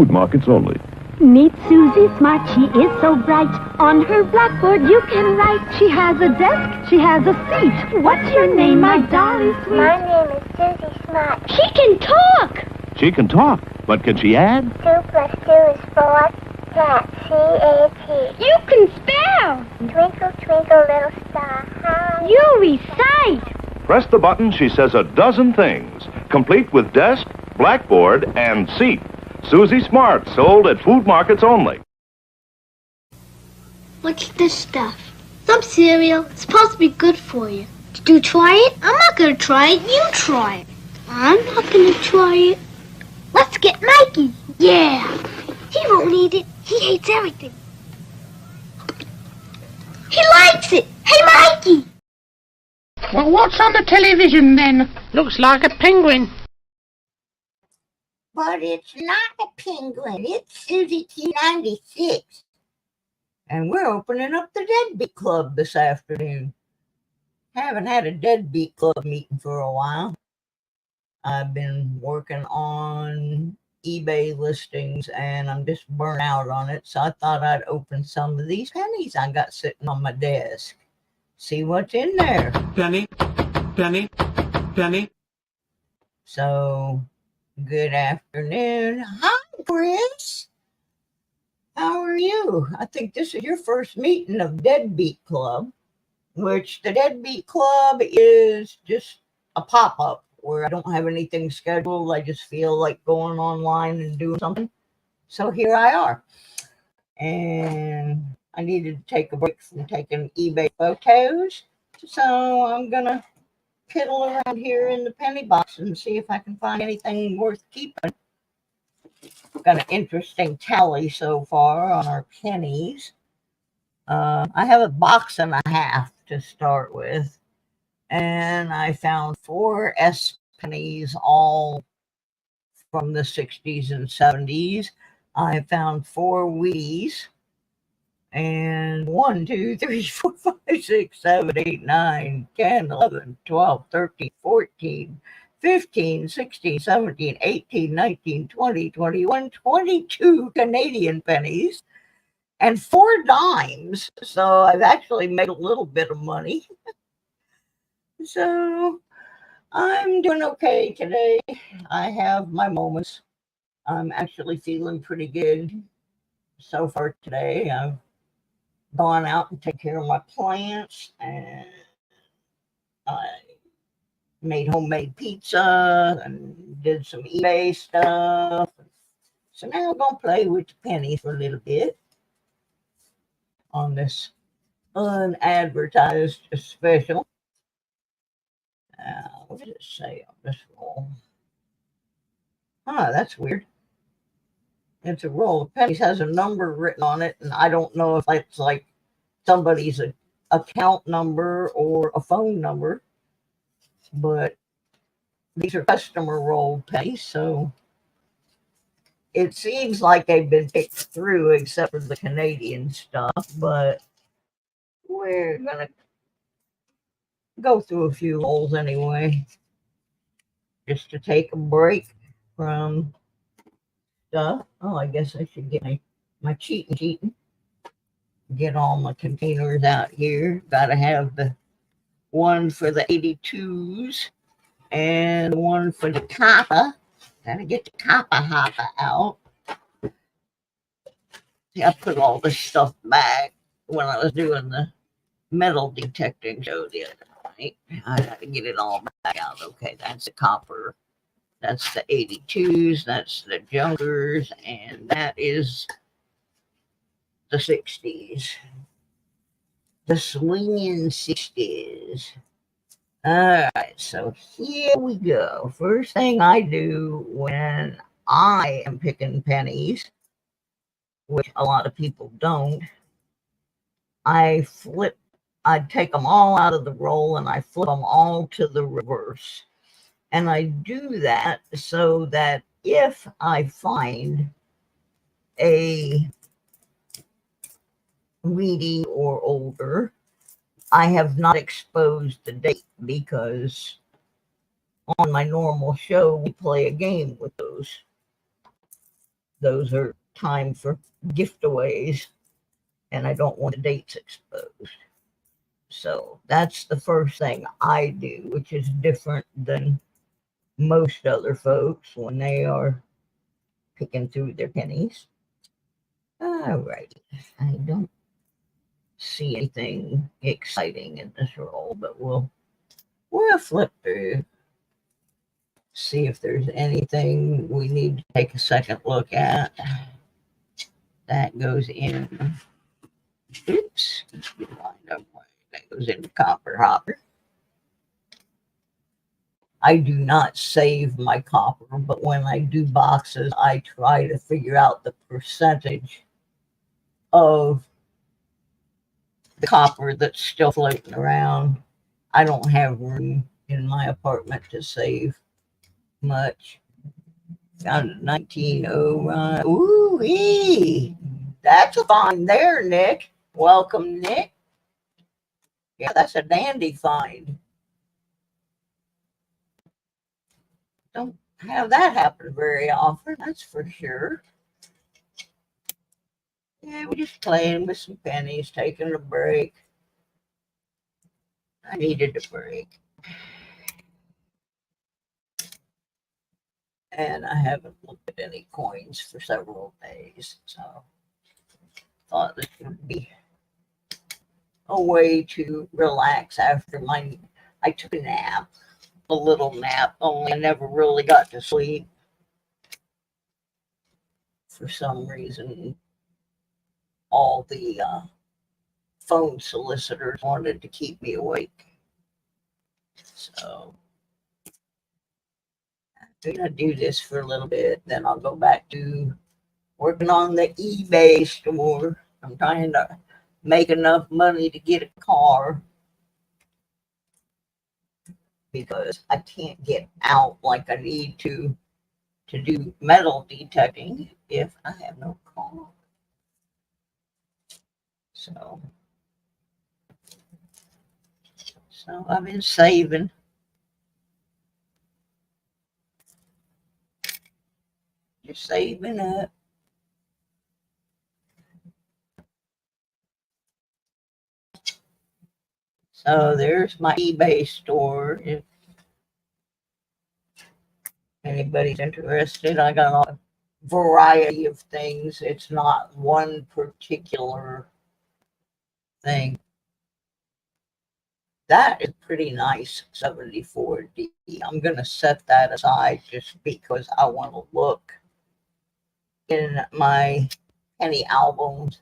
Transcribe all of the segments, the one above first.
food markets only. Meet Susie Smart, she is so bright. On her blackboard you can write. She has a desk, she has a seat. What's your name, my darling sweet? My name is Susie Smart. She can talk! She can talk, but can she add? 2 plus 2 is 4. Cat, C-A-T. You can spell! Twinkle, twinkle, little star, how You recite! Press the button, she says a dozen things, complete with desk, blackboard, and seat. Susie Smart, sold at food markets only. What's this stuff? Some cereal. It's supposed to be good for you. Did you try it? I'm not going to try it. You try it. I'm not going to try it. Let's get Mikey. Yeah. He won't eat it. He hates everything. He likes it. Hey, Mikey. Well, what's on the television then? Looks like a penguin. But it's not a penguin. It's Susie T96. And we're opening up the Deadbeat Club this afternoon. Haven't had a Deadbeat Club meeting for a while. I've been working on eBay listings and I'm just burnt out on it. So I thought I'd open some of these pennies I got sitting on my desk. See what's in there. Penny, penny, penny. So, good afternoon. Hi, Chris. How are you? I think this is your first meeting of Deadbeat Club, which the Deadbeat Club is just a pop-up where I don't have anything scheduled. I just feel like going online and doing something. So here I are. And I needed to take a break from taking eBay photos. So I'm going to piddle around here in the penny box and see if I can find anything worth keeping. Got an interesting tally so far on our pennies. I have a box and a half to start with. And I found 4 S pennies, all from the 60s and 70s. I found 4 Wheaties. And 1, 2, 3, 4, 5, 6, 7, 8, 9, 10, 11, 12, 13, 14, 15, 16, 17, 18, 19, 20, 21, 22 Canadian pennies, and 4 dimes. So I've actually made a little bit of money. So I'm doing okay today. I have my moments. I'm actually feeling pretty good so far today. I've gone out and take care of my plants, and I made homemade pizza and did some eBay stuff. So now I'm going to play with the pennies for a little bit on this unadvertised special. What does it say on this roll? That's weird. It's a roll of pennies, has a number written on it, and I don't know if it's like somebody's account number or a phone number, but these are customer rolled pennies, so it seems like they've been picked through except for the Canadian stuff, but we're gonna go through a few rolls anyway, just to take a break from stuff. Oh, I guess I should get my cheating. Get all my containers out here. Gotta have the one for the 82s and one for the Kappa. Gotta get the Kappa Hoppa out. See, I put all this stuff back when I was doing the metal detecting show the other night. I gotta get it all back out. Okay, that's the copper. That's the 82s. That's the junkers. And that is the 60s. The swinging 60s. All right, so here we go. First thing I do when I am picking pennies, which a lot of people don't, I take them all out of the roll and I flip them all to the reverse. And I do that so that if I find a Wheatie or older, I have not exposed the date, because on my normal show, we play a game with those. those are time for giveaways, and I don't want the dates exposed. So that's the first thing I do, which is different than most other folks when they are picking through their pennies. All right, I don't see anything exciting in this roll, but we'll flip through, see if there's anything we need to take a second look at. That goes in. Oops, that goes into copper hopper. I do not save my copper, but when I do boxes, I try to figure out the percentage of the copper that's still floating around. I don't have room in my apartment to save much. Found a 1901. Ooh-wee. That's a find there, Nick. Welcome, Nick. Yeah, that's a dandy find. Don't have that happen very often, that's for sure. Yeah, we're just playing with some pennies, taking a break. I needed a break. And I haven't looked at any coins for several days, so thought this would be a way to relax after I took a nap, a little nap, only I never really got to sleep. For some reason, all the phone solicitors wanted to keep me awake. So I'm going to do this for a little bit, then I'll go back to working on the eBay store. I'm trying to make enough money to get a car because I can't get out like I need to do metal detecting if I have no car. So I've been saving. Just saving up. So there's my eBay store. If anybody's interested, I got a variety of things. It's not one particular thing. That is pretty nice 74D. I'm going to set that aside just because I want to look in my penny albums,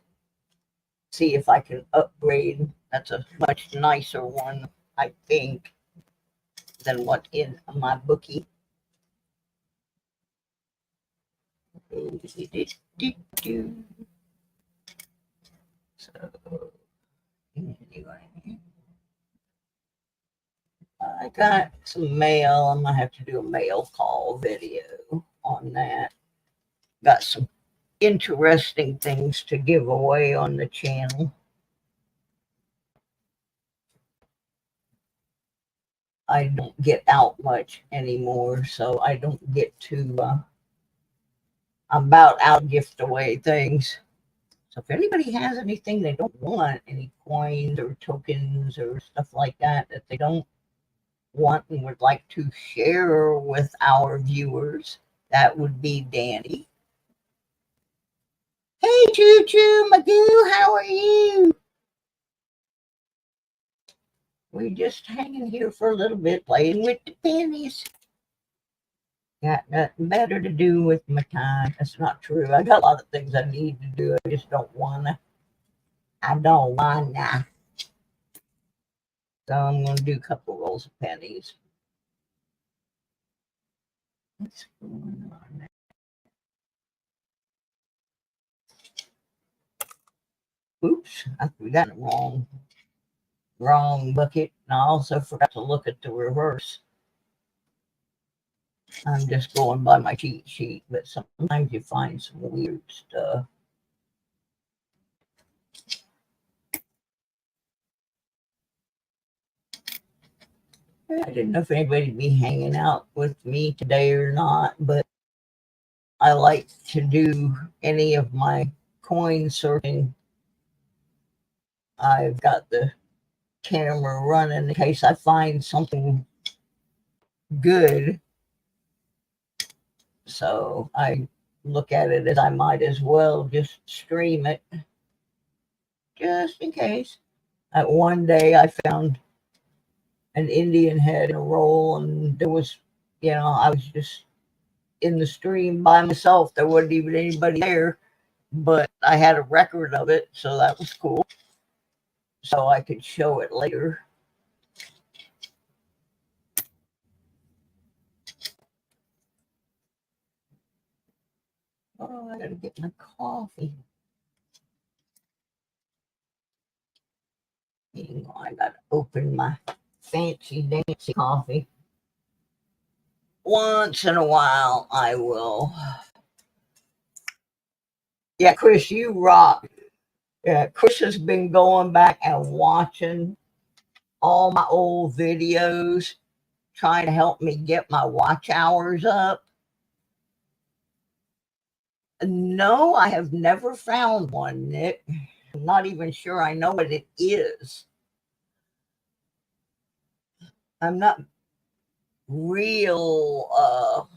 see if I can upgrade. That's a much nicer one, I think, than what in my bookie. So, anyway. I got some mail. I'm going to have to do a mail call video on that. Got some interesting things to give away on the channel. I don't get out much anymore, so I don't get to, I'm about out gift away things. So if anybody has anything they don't want, any coins or tokens or stuff like that they don't want and would like to share with our viewers, that would be dandy. Hey, Choo Choo Magoo, how are you? We're just hanging here for a little bit, playing with the pennies. Got nothing better to do with my time. That's not true. I got a lot of things I need to do. I just don't wanna. I don't wanna. So I'm gonna do a couple rolls of pennies. What's going on there? Oops, we got the wrong bucket. And I also forgot to look at the reverse. I'm just going by my cheat sheet, but sometimes you find some weird stuff. I didn't know if anybody'd be hanging out with me today or not, but I like to do any of my coin searching, I've got the camera running in case I find something good. So I look at it as I might as well just stream it, just in case. One day I found an Indian head in a roll, and there was, I was just in the stream by myself. There wasn't even anybody there, but I had a record of it, so that was cool. So I could show it later. Oh, I gotta get my coffee. Hang on, I gotta open my fancy dancy coffee. Once in a while, I will. Yeah, Chris, you rock. Yeah, Chris has been going back and watching all my old videos, trying to help me get my watch hours up. No, I have never found one, Nick. I'm not even sure I know what it is. I'm not real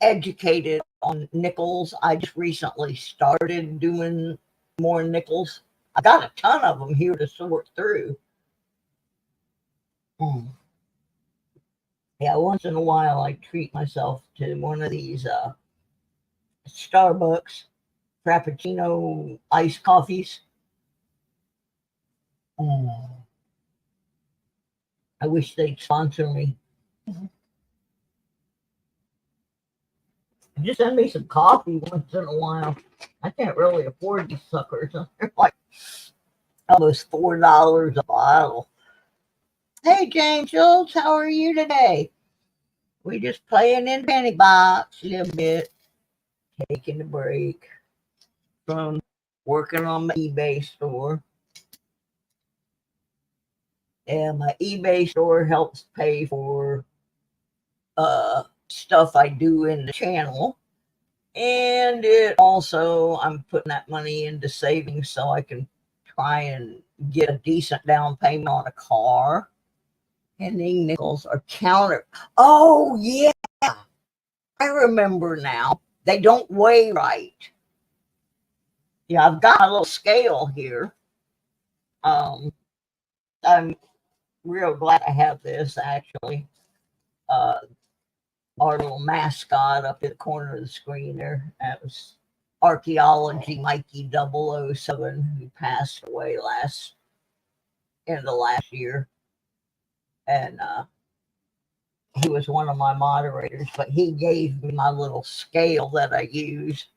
educated on nickels. I just recently started doing more nickels. I got a ton of them here to sort through. Yeah, once in a while I treat myself to one of these Starbucks Frappuccino iced coffees. I wish they'd sponsor me. Just send me some coffee once in a while. I can't really afford these suckers. They're like almost $4 a bottle. Hey, James Schultz, how are you today? We just playing in penny box a little bit, taking a break from working on my eBay store. And my eBay store helps pay for stuff I do in the channel. And it also, I'm putting that money into savings so I can try and get a decent down payment on a car. Penny nickels are counter. Oh, yeah. I remember now. They don't weigh right. Yeah, I've got a little scale here. I'm real glad I have this, actually. Our little mascot up in the corner of the screen there. That was Archaeology Mikey 007, who passed away end of last year. And he was one of my moderators, but he gave me my little scale that I use.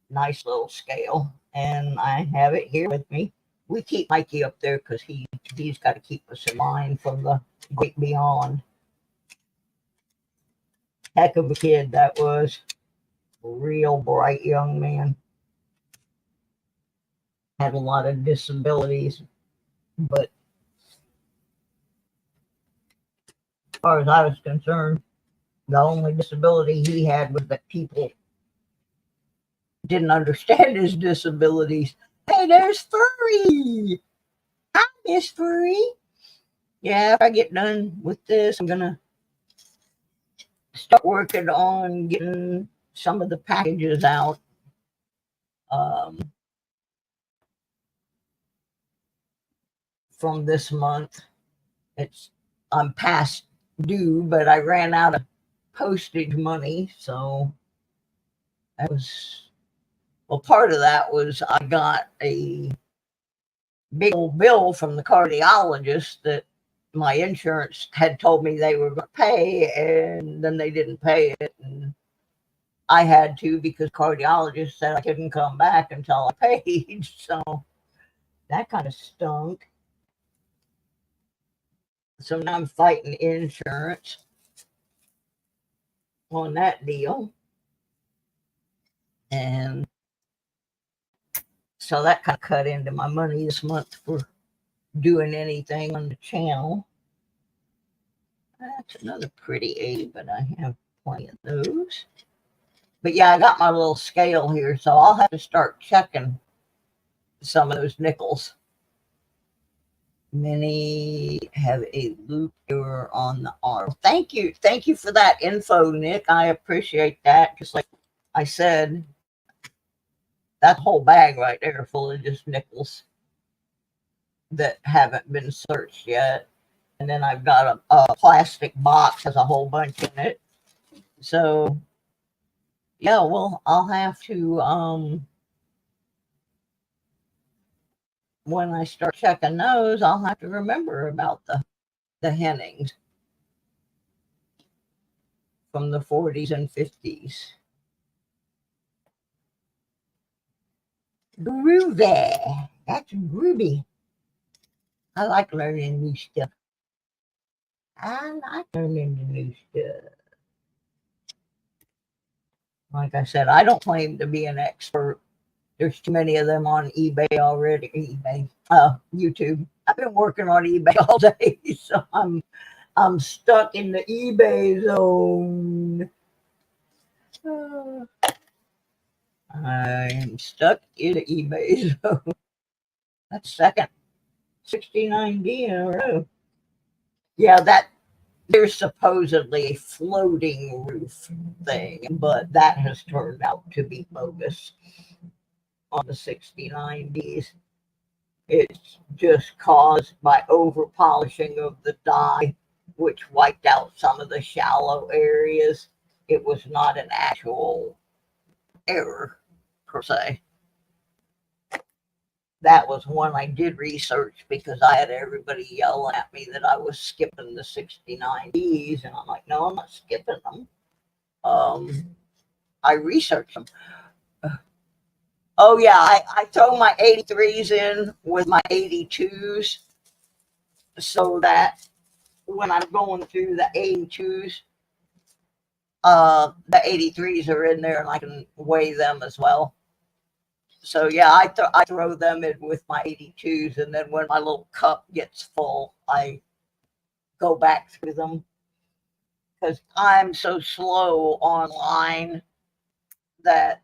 Nice little scale. And I have it here with me. We keep Mikey up there because he's got to keep us in mind from the great beyond. Heck of a kid that was. A real bright young man. Had a lot of disabilities, but as far as I was concerned, the only disability he had was that people didn't understand his disabilities. Hey, there's Furry. Hi, Miss Furry. Yeah, if I get done with this, I'm gonna start working on getting some of the packages out. From this month. I'm past due, but I ran out of postage money, so that was, well, part of that was I got a big old bill from the cardiologist that my insurance had told me they were going to pay, and then they didn't pay it, and I had to because cardiologist said I couldn't come back until I paid. So that kind of stunk. So now I'm fighting insurance on that deal. And so that kind of cut into my money this month for doing anything on the channel. That's another pretty 80, but I have plenty of those. But yeah, I got my little scale here, so I'll have to start checking some of those nickels. Many have a loop error on the arm. Thank you for that info, Nick. I appreciate that. Just like I said, that whole bag right there full of just nickels that haven't been searched yet. And then I've got a plastic box has a whole bunch in it. So yeah, well, I'll have to when I start checking those, I'll have to remember about the Hennings from the 40s and 50s. Groovy. That's groovy. I like learning new stuff. I like learning the new stuff. Like I said, I don't claim to be an expert. There's too many of them on eBay already. YouTube. I've been working on eBay all day, so I'm stuck in the eBay zone. I'm stuck in the eBay zone. That's second 69D in a row. Yeah, there's supposedly a floating roof thing, but that has turned out to be bogus on the 69Ds. It's just caused by over polishing of the die, which wiped out some of the shallow areas. It was not an actual error per se. That was one I did research because I had everybody yelling at me that I was skipping the 69Ds, and I'm like, no, I'm not skipping them. I researched them. Oh yeah, I throw my 83s in with my 82s so that when I'm going through the 82s, the 83s are in there and I can weigh them as well. So yeah, I throw them in with my 82s, and then when my little cup gets full, I go back through them because I'm so slow online that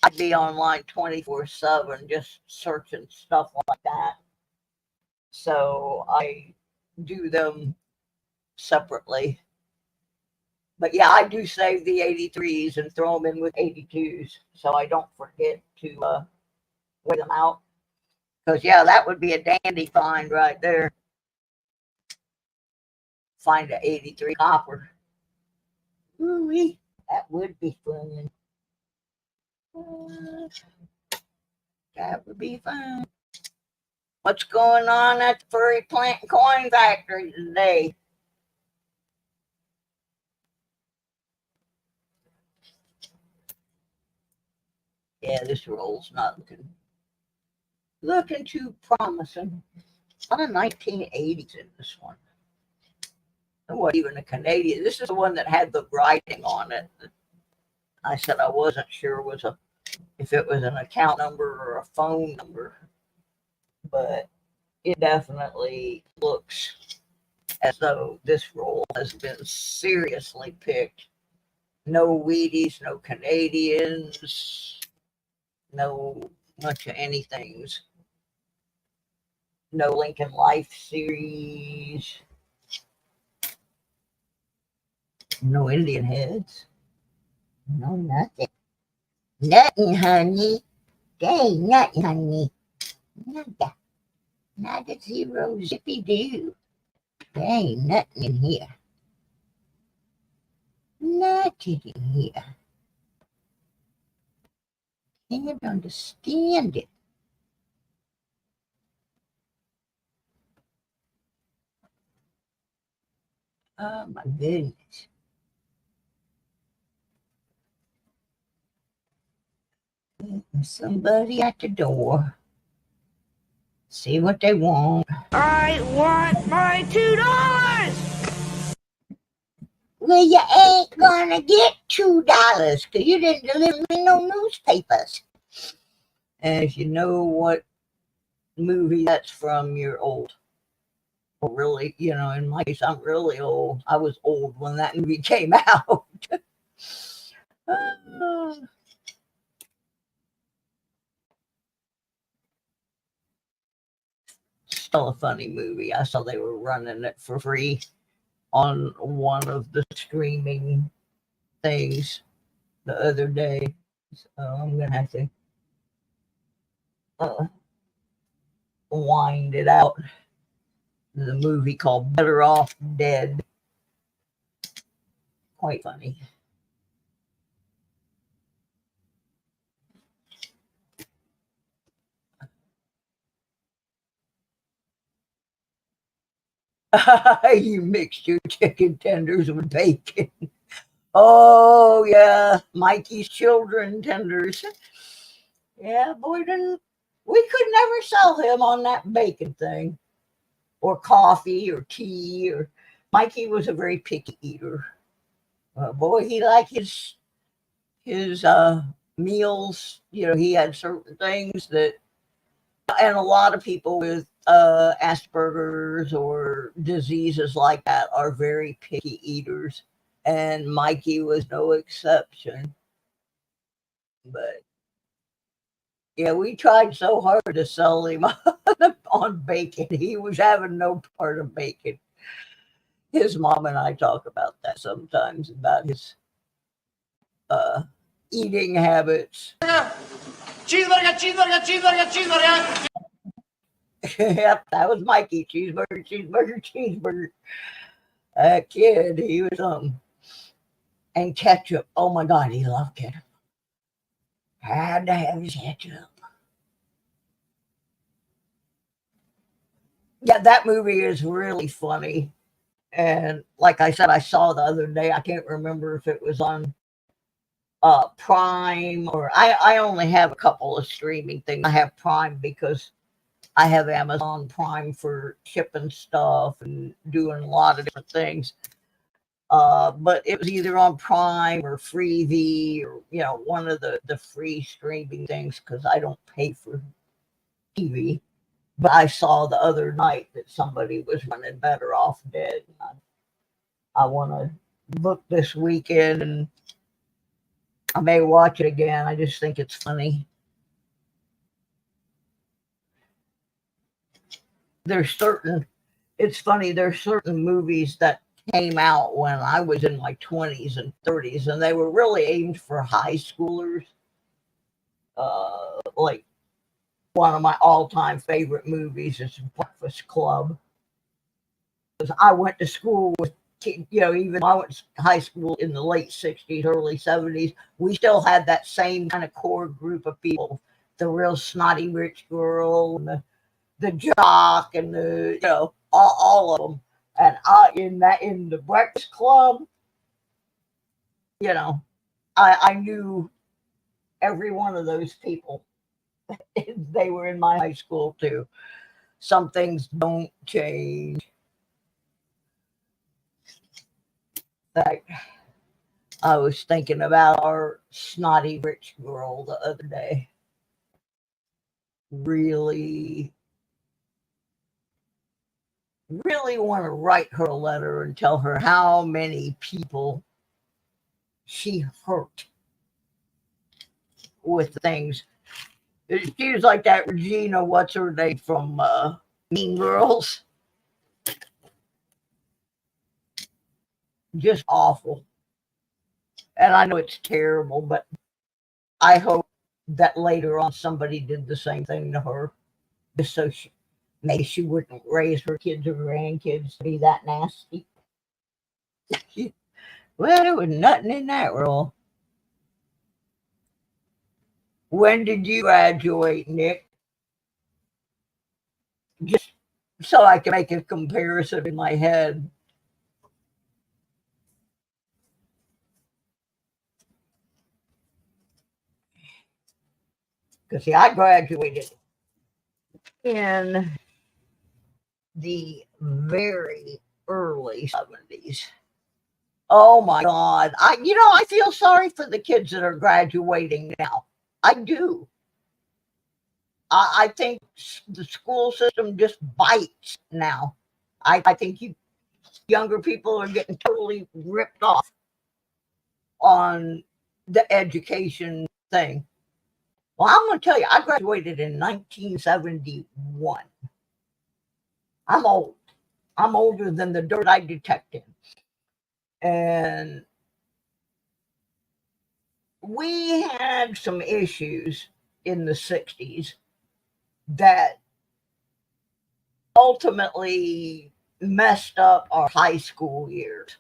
I'd be online 24/7 just searching stuff like that. So I do them separately. But yeah, I do save the 83s and throw them in with 82s so I don't forget to weigh them out. Because yeah, that would be a dandy find right there. Find an 83 copper. Ooh-wee, that would be fun. That would be fun. What's going on at the Furry Plant and Coin Factory today? Yeah, this roll's not looking too promising. A lot of 1980s in this one. It wasn't even a Canadian. This is the one that had the writing on it. I said I wasn't sure if it was an account number or a phone number, but it definitely looks as though this roll has been seriously picked. No Wheaties, no Canadians, no much of anythings. No Lincoln Life series. No Indian heads. No nothing. Nothing, honey. Dang, nothing, honey. Nada. Nada, zero, zippy doo. There ain't nothing in here. Nothing in here. Can't understand it. Oh my goodness. There's somebody at the door. See what they want. I want my $2! Well, you ain't gonna get $2 because you didn't deliver me no newspapers. And if you know what movie that's from, you're old. Or really, in my case, I'm really old. I was old when that movie came out. Still a funny movie. I saw they were running it for free on one of the streaming things the other day. So I'm gonna have to wind it out. The movie called Better Off Dead. Quite funny. You mixed your chicken tenders with bacon. Oh yeah, Mikey's children tenders. Yeah, boy, didn't we could never sell him on that bacon thing, or coffee, or tea, or Mikey was a very picky eater. Boy, he liked his meals. You know, he had certain things that, and a lot of people with Asperger's or diseases like that are very picky eaters, and Mikey was no exception. But yeah, we tried so hard to sell him on bacon. He was having no part of bacon. His mom and I talk about that sometimes, about his uh, eating habits. Cheeseburger, cheeseburger, cheeseburger, cheeseburger. Yep, that was Mikey. Cheeseburger, cheeseburger, cheeseburger. That kid, he was and ketchup. Oh my God, he loved ketchup. Had to have his ketchup. Yeah, that movie is really funny. And like I said, I saw the other day. I can't remember if it was on Prime, or I only have a couple of streaming things. I have Prime because I have Amazon Prime for shipping stuff and doing a lot of different things. But it was either on Prime or Freevee, or one of the free streaming things, because I don't pay for TV. But I saw the other night that somebody was running Better Off Dead. I want to look this weekend, and I may watch it again. I just think it's funny. It's funny, there's certain movies that came out when I was in my 20s and 30s, and they were really aimed for high schoolers. Like one of my all-time favorite movies is Breakfast Club. Because I went to school with, even I went to high school in the late 60s, early 70s, we still had that same kind of core group of people. The real snotty rich girl, and the jock, and all of them. And in the Breakfast Club, I knew every one of those people. They were in my high school too. Some things don't change. Like, I was thinking about our snotty rich girl the other day. Really, really want to write her a letter and tell her how many people she hurt with things. She was like that Regina, what's her name, from Mean Girls. Just awful. And I know it's terrible, but I hope that later on somebody did the same thing to her, just so maybe she wouldn't raise her kids or grandkids to be that nasty. Well, there was nothing in that rule. When did you graduate, Nick? Just so I can make a comparison in my head. Because, see, I graduated in the very early 70s. Oh my God. I feel sorry for the kids that are graduating now. I do. I think the school system just bites now. I think younger people are getting totally ripped off on the education thing. Well, I'm going to tell you, I graduated in 1971. I'm old. I'm older than the dirt I detect in. And we had some issues in the 60s that ultimately messed up our high school years.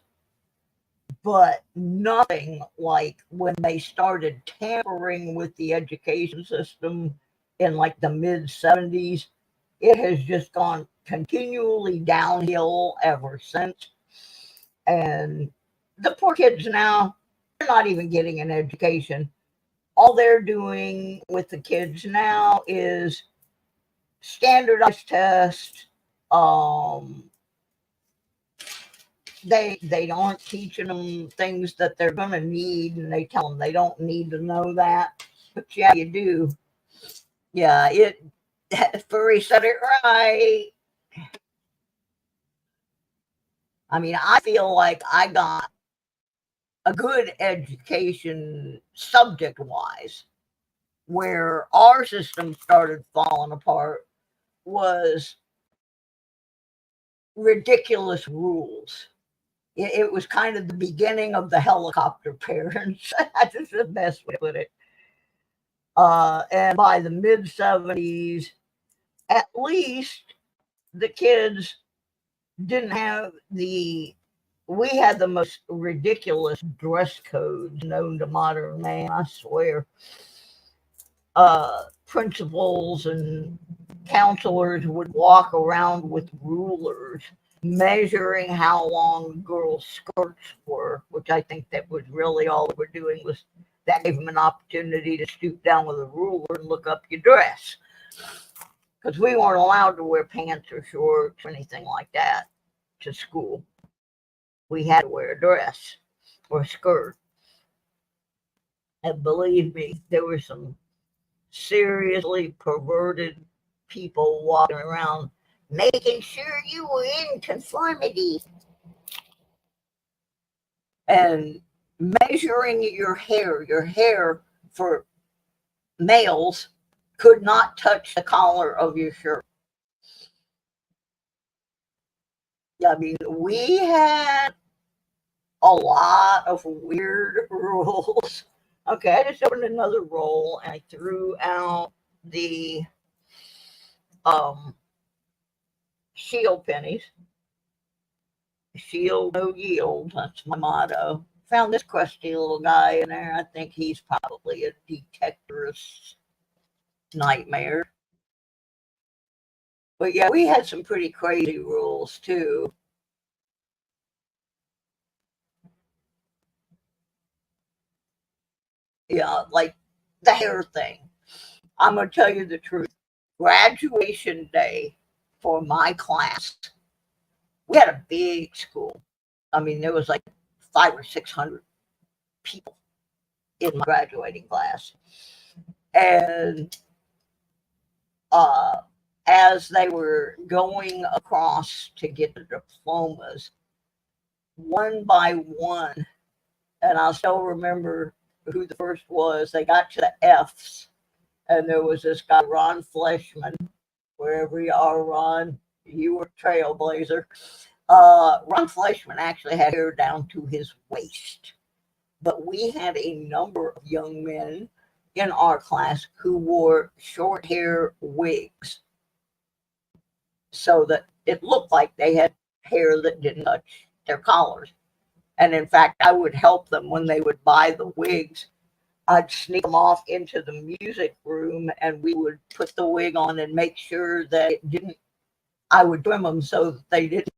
But nothing like when they started tampering with the education system in like the mid 70s. It has just gone continually downhill ever since. And the poor kids now, they're not even getting an education. All they're doing with the kids now is standardized tests. They aren't teaching them things that they're going to need, and they tell them they don't need to know that. But yeah, you do. Yeah, Furry said it right. I mean, I feel like I got a good education subject wise. Where our system started falling apart was ridiculous rules. It was kind of the beginning of the helicopter parents. That's the best way to put it. And by the mid 70s, at least the kids didn't have we had the most ridiculous dress codes known to modern man, I swear. Principals and counselors would walk around with rulers measuring how long girls' skirts were, which I think that was really all they were doing, was that gave them an opportunity to stoop down with a ruler and look up your dress. Because we weren't allowed to wear pants or shorts or anything like that to school. We had to wear a dress or a skirt. And believe me, there were some seriously perverted people walking around making sure you were in conformity and measuring your hair for males could not touch the collar of your shirt. I mean, we had a lot of weird rules. Okay, I just opened another roll and I threw out the shield pennies. Shield, no yield. That's my motto. Found this crusty little guy in there. I think he's probably a detectorist nightmare. But yeah, we had some pretty crazy rules too. Yeah, like the hair thing. I'm going to tell you the truth. Graduation day for my class, we had a big school. I mean, there was like 500 or 600 people in my graduating class. And as they were going across to get the diplomas, one by one, and I still remember who the first was, they got to the F's, and there was this guy, Ron Fleshman, wherever you are, Ron, you were trailblazer. Ron Fleshman actually had hair down to his waist, but we had a number of young men in our class who wore short hair wigs so that it looked like they had hair that didn't touch their collars. And in fact, I would help them when they would buy the wigs. I'd sneak them off into the music room and we would put the wig on and make sure that it didn't, I would trim them so that they didn't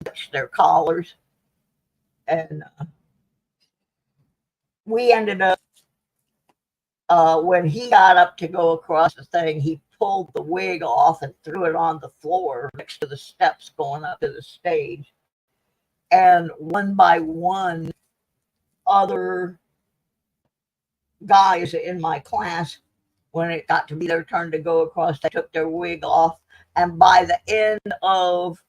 touch their collars. And we ended up, when he got up to go across the thing, he pulled the wig off and threw it on the floor next to the steps going up to the stage. And one by one, other guys in my class, when it got to be their turn to go across, they took their wig off. And by the end of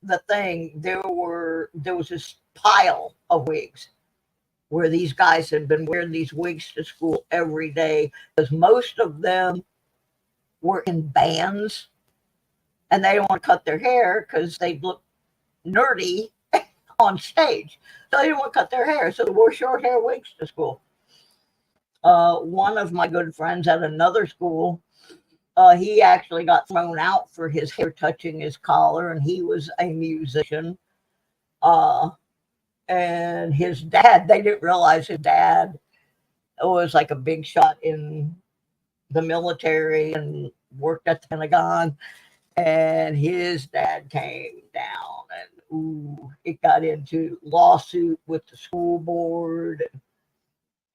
the thing, there was this pile of wigs. where these guys had been wearing these wigs to school every day because most of them were in bands and they don't want to cut their hair because they look nerdy on stage. So they didn't want to cut their hair, so they wore short hair wigs to school. One of my good friends at another school, he actually got thrown out for his hair touching his collar, and he was a musician. And his dad, they didn't realize his dad was like a big shot in the military and worked at the Pentagon. And his dad came down and it got into lawsuit with the school board.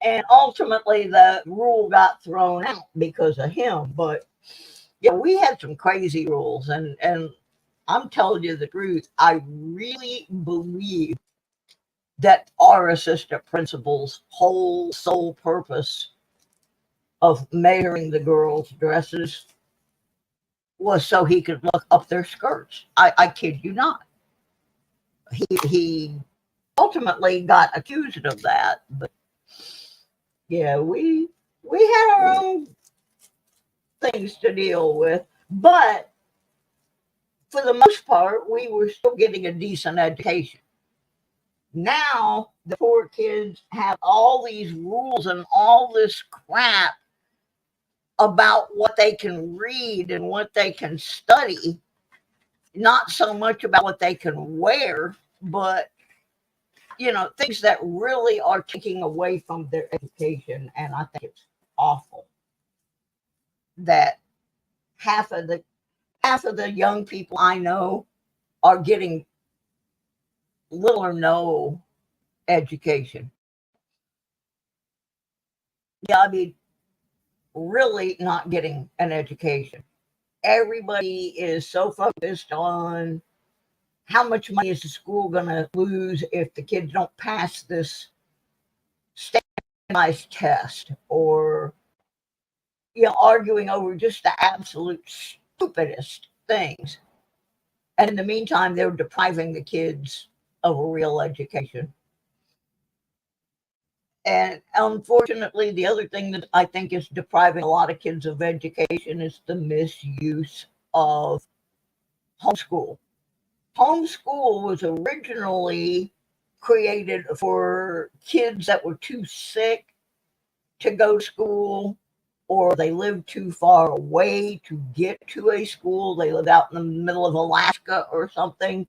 And ultimately the rule got thrown out because of him. But yeah, we had some crazy rules. And I'm telling you the truth, I really believe that our assistant principal's whole sole purpose of measuring the girls' dresses was so he could look up their skirts. I kid you not. He ultimately got accused of that, but yeah, we had our own things to deal with, but for the most part, we were still getting a decent education. Now the poor kids have all these rules and all this crap about what they can read and what they can study, not so much about what they can wear, but things that really are taking away from their education. And I think it's awful that half of the young people I know are getting little or no education. Yeah, I mean, really not getting an education. Everybody is so focused on how much money is the school going to lose if the kids don't pass this standardized test, or arguing over just the absolute stupidest things. And in the meantime, they're depriving the kids of a real education. And unfortunately, the other thing that I think is depriving a lot of kids of education is the misuse of homeschool. Homeschool was originally created for kids that were too sick to go to school, or they lived too far away to get to a school. They lived out in the middle of Alaska or something.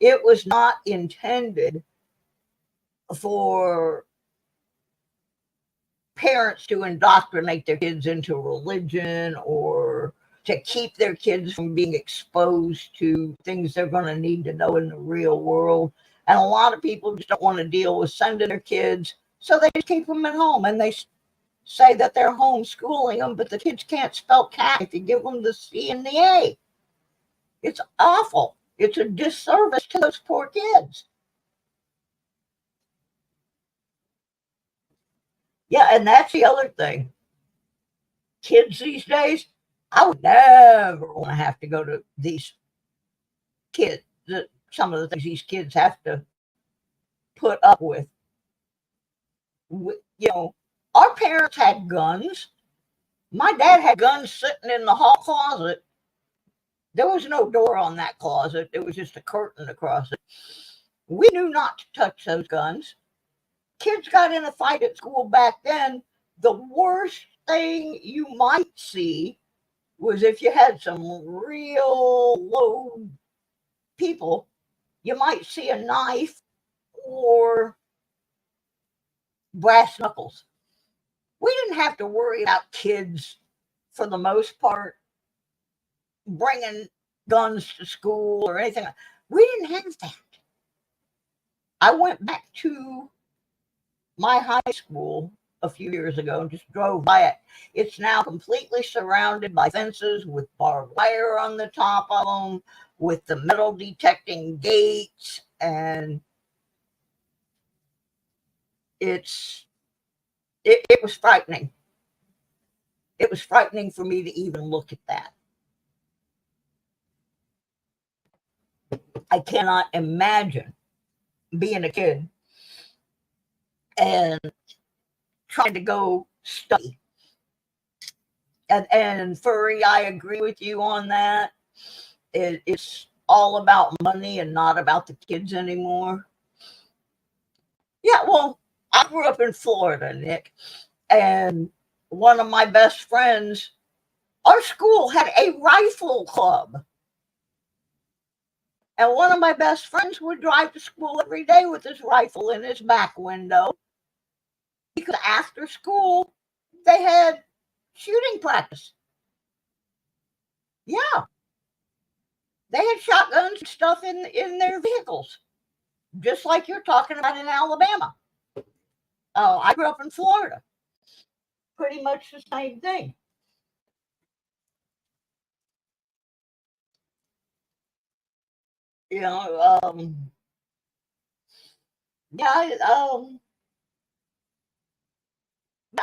It was not intended for parents to indoctrinate their kids into religion or to keep their kids from being exposed to things they're going to need to know in the real world. And a lot of people just don't want to deal with sending their kids, so they just keep them at home, and they say that they're homeschooling them, but the kids can't spell cat if you give them the C and the A. It's awful. It's a disservice to those poor kids. Yeah, and that's the other thing. Kids these days, I would never want to have to go to these kids, some of the things these kids have to put up with. Our parents had guns. My dad had guns sitting in the hall closet. There was no door on that closet. It was just a curtain across it. We knew not to touch those guns. Kids got in a fight at school back then. The worst thing you might see was if you had some real low people, you might see a knife or brass knuckles. We didn't have to worry about kids, for the most part, bringing guns to school or anything. We didn't have that. I went back to my high school a few years ago and just drove by it. It's now completely surrounded by fences with barbed wire on the top of them, with the metal detecting gates, and it was frightening. It was frightening for me to even look at that. I cannot imagine being a kid and tried to go study. And Furry, I agree with you on that. It's all about money and not about the kids anymore. Yeah, well, I grew up in Florida, Nick, and one of my best friends, our school had a rifle club. And one of my best friends would drive to school every day with his rifle in his back window because after school, they had shooting practice. Yeah. They had shotguns and stuff in their vehicles, just like you're talking about in Alabama. I grew up in Florida. Pretty much the same thing. You know, yeah,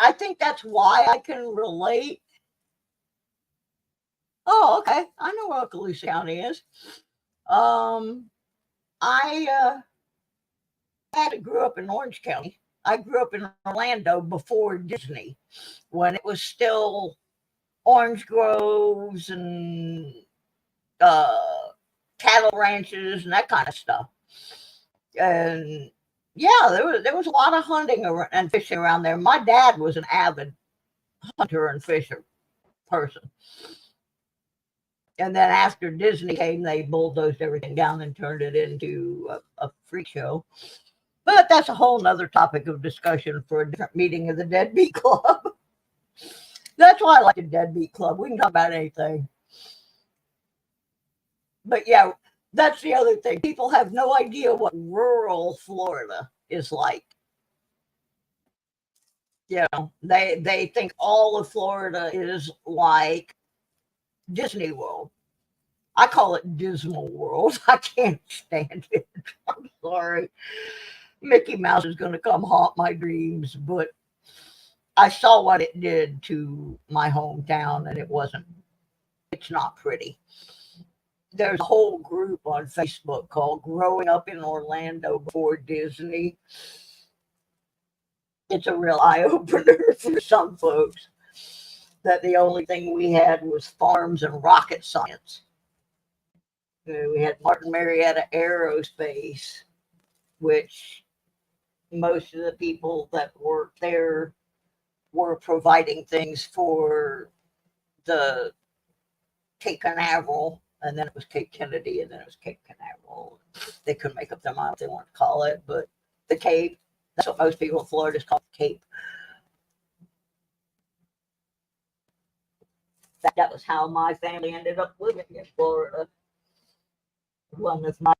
I think that's why I can relate. Oh, okay. I know where Okaloosa County is. I actually grew up in Orange County. I grew up in Orlando before Disney, when it was still orange groves and cattle ranches and that kind of stuff. And yeah, there was a lot of hunting and fishing around there. My dad was an avid hunter and fisher person. And then after Disney came, they bulldozed everything down and turned it into a freak show. But that's a whole nother topic of discussion for a different meeting of the Deadbeat Club. That's why I like the Deadbeat Club. We can talk about anything. But yeah, that's the other thing. People have no idea what rural Florida is like. You know, they think all of Florida is like Disney World. I call it Dismal World. I can't stand it. I'm sorry. Mickey Mouse is going to come haunt my dreams, but I saw what it did to my hometown, and it's not pretty. There's a whole group on Facebook called Growing Up in Orlando Before Disney. It's a real eye opener for some folks that the only thing we had was farms and rocket science. We had Martin Marietta Aerospace, which most of the people that worked there were providing things for the Cape Canaveral, and then it was Cape Kennedy, and then it was Cape Canaveral. They couldn't make up their mind what they wanted to call it, but the Cape, that's what most people in Florida call Cape. That was how my family ended up living in Florida. One of my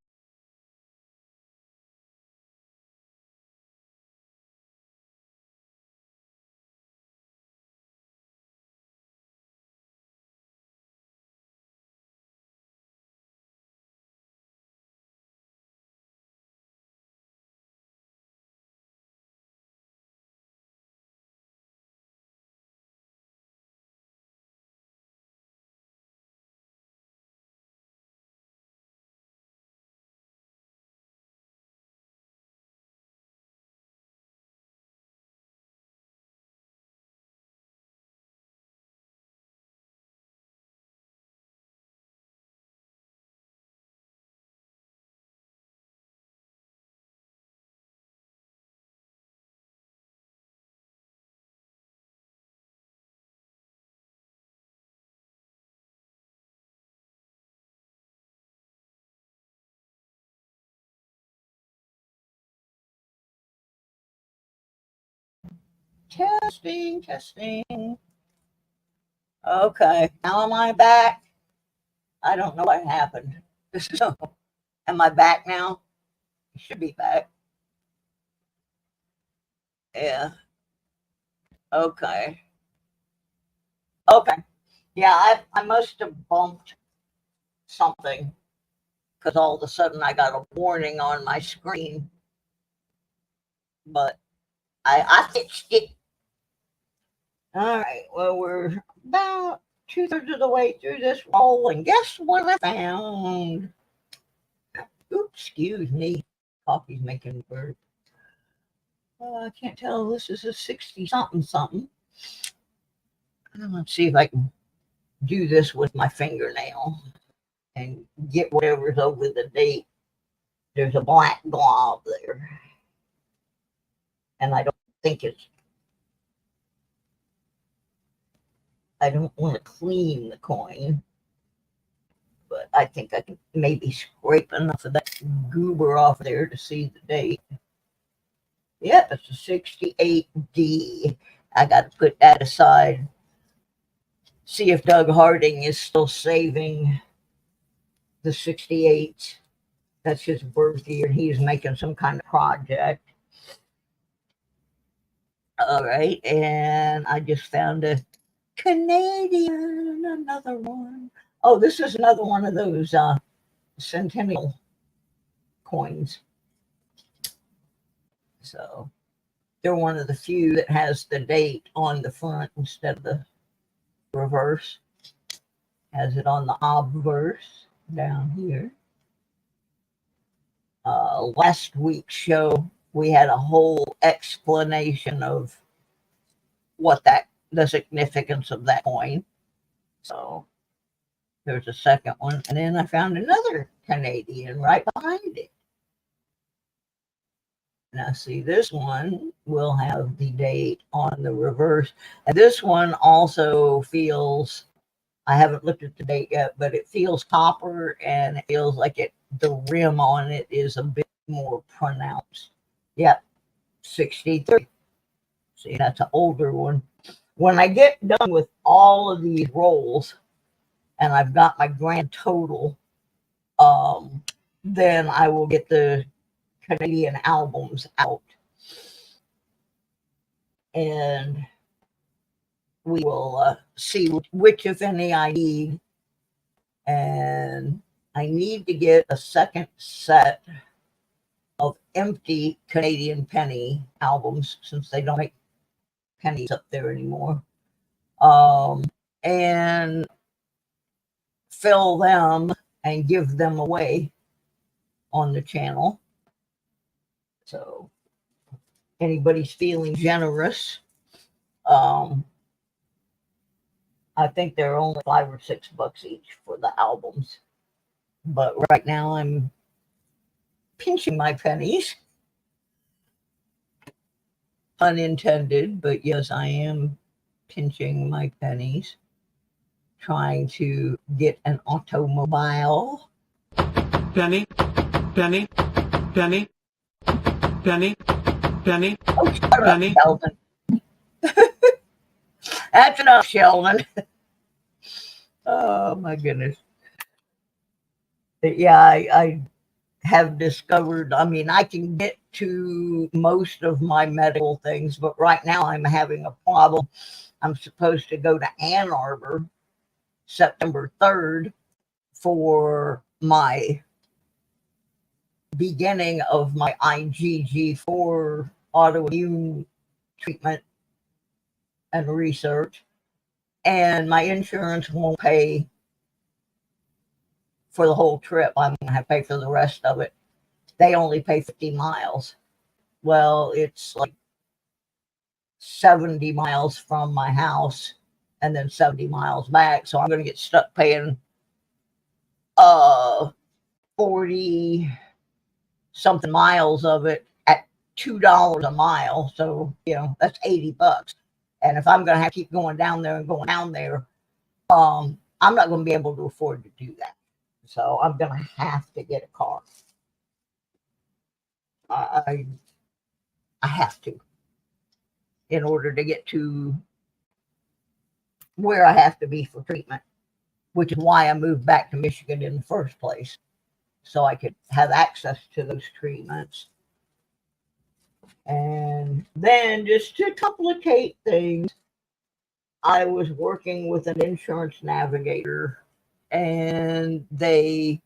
testing. Okay, now am I back? I don't know what happened. So, am I back now? Should be back. Yeah. Okay. Okay. Yeah, I must have bumped something because all of a sudden I got a warning on my screen. But I fixed it. All right. Well, we're about 2/3 of the way through this roll, and guess what I found? Oops, excuse me. Coffee's making me burp. I can't tell. This is a 60 something something. Let's see if I can do this with my fingernail and get whatever's over the date. There's a black glob there. And I don't think it's, I don't want to clean the coin, but I think I can maybe scrape enough of that goober off there to see the date. Yep, it's a 68D. I got to put that aside. See if Doug Harding is still saving the 68. That's his birth year, and he's making some kind of project. All right, and I just found a Canadian, another one. Oh, this is another one of those centennial coins. So they're one of the few that has the date on the front instead of the reverse. Has it on the obverse down here. Last week's show, we had a whole explanation of what the significance of that coin. So there's a second one. And then I found another Canadian right behind it. Now, see, this one will have the date on the reverse. And this one also feels, I haven't looked at the date yet, but it feels copper and it feels like the rim on it is a bit more pronounced. Yep, 63. See, that's an older one. When I get done with all of these rolls and I've got my grand total, then I will get the Canadian albums out. And we will see which, if any, I need. And I need to get a second set of empty Canadian penny albums since they don't make pennies up there anymore. And fill them and give them away on the channel. So anybody's feeling generous. I think they're only $5 or $6 each for the albums. But right now I'm pinching my pennies. Unintended, but yes, I am pinching my pennies. Trying to get an automobile. Penny, penny, penny, penny, penny, oh, shut penny. up, Sheldon. That's enough, Sheldon. Oh my goodness. But yeah, I have discovered, I mean, I can get to most of my medical things, but right now I'm having a problem. I'm supposed to go to Ann Arbor September 3rd for my beginning of my IgG4 autoimmune treatment and research, and my insurance won't pay for the whole trip. I'm going to have to pay for the rest of it. They only pay 50 miles. Well, it's like 70 miles from my house and then 70 miles back. So I'm going to get stuck paying 40 something miles of it at $2 a mile. So, that's $80. And if I'm going to have to keep going down there and going down there, I'm not going to be able to afford to do that. So I'm going to have to get a car. I have to, in order to get to where I have to be for treatment, which is why I moved back to Michigan in the first place, so I could have access to those treatments. And then just to complicate things, I was working with an insurance navigator and they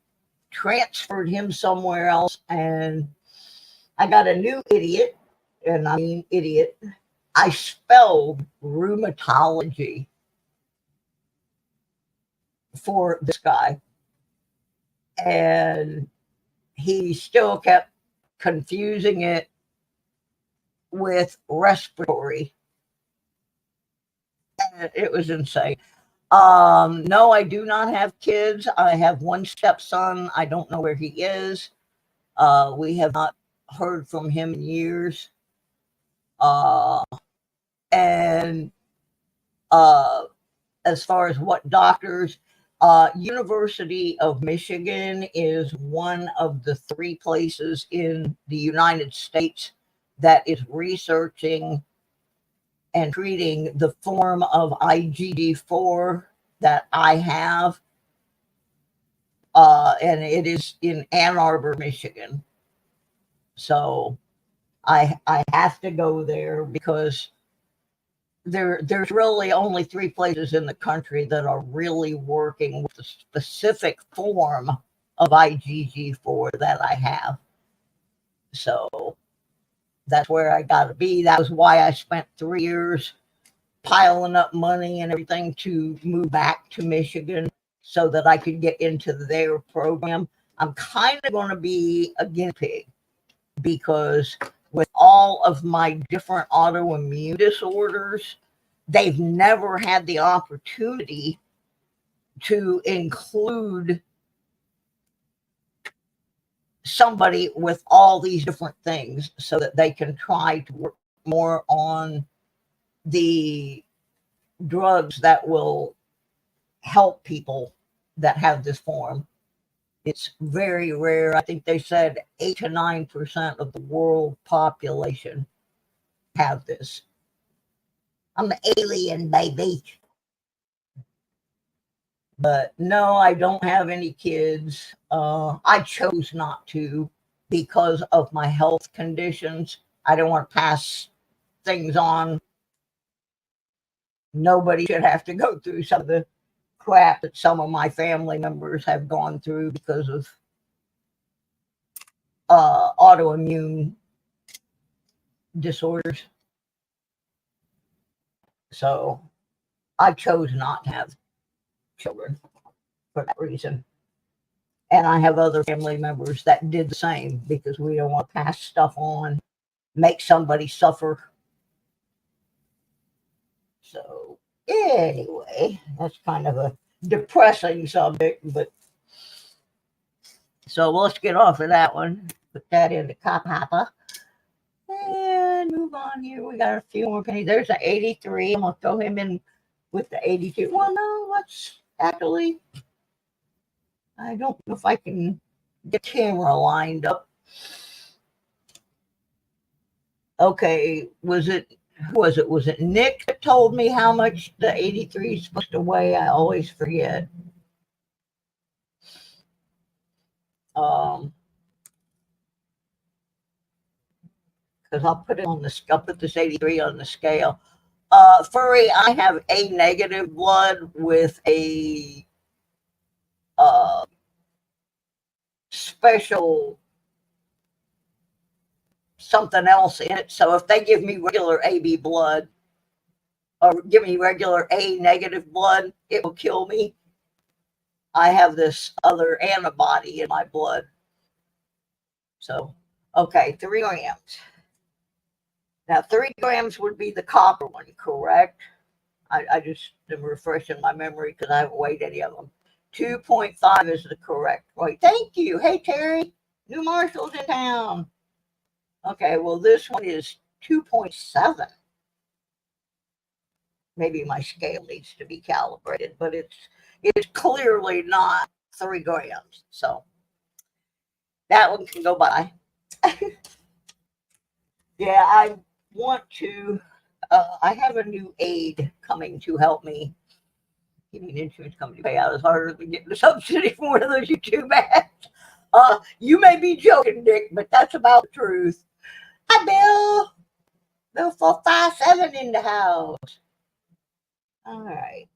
transferred him somewhere else, and I got a new idiot, and I mean idiot. I spelled rheumatology for this guy, and he still kept confusing it with respiratory. And it was insane. No, I do not have kids. I have one stepson. I don't know where he is. We have not heard from him in years. And as far as what doctors, University of Michigan is one of the 3 places in the United States that is researching and treating the form of IgG4 that I have. And it is in Ann Arbor, Michigan. So I have to go there because there's really only 3 places in the country that are really working with the specific form of IgG4 that I have. So that's where I got to be. That was why I spent 3 years piling up money and everything to move back to Michigan so that I could get into their program. I'm kind of going to be a guinea pig because with all of my different autoimmune disorders, they've never had the opportunity to include somebody with all these different things so that they can try to work more on the drugs that will help people that have this form. It's very rare. I think they said 8 to 9% of the world population have this. I'm an alien, baby. But no, I don't have any kids. I chose not to because of my health conditions. I don't want to pass things on. Nobody should have to go through some of the crap that some of my family members have gone through because of autoimmune disorders. So I chose not to have children for that reason. And I have other family members that did the same because we don't want to pass stuff on, make somebody suffer. So anyway, that's kind of a depressing subject, but so let's get off of that one. Put that in the cop hopper. And move on here. We got a few more pennies. There's an 83. I'm going to throw him in with the 82. Well, no, let's actually, I don't know if I can get the camera lined up. Okay, was it Nick that told me how much the 83 is supposed to weigh? I always forget. Because I'll put this 83 on the scale. Furry, I have A negative blood with a special something else in it. So if they give me regular AB blood or give me regular A negative blood, it will kill me. I have this other antibody in my blood. So, okay, 3 grams. Now, 3 grams would be the copper one, correct? I just am refreshing my memory because I haven't weighed any of them. 2.5 is the correct weight. Thank you. Hey, Terry. New Marshall's in town. Okay, well, this one is 2.7. Maybe my scale needs to be calibrated, but it's clearly not 3 grams. So that one can go by. Yeah, I want to. I have a new aide coming to help me. Give me an insurance company pay out as hard as we get the subsidy for one of those YouTube ads. You may be joking, Nick, but that's about the truth. Hi, Bill. Bill 457 in the house. All right.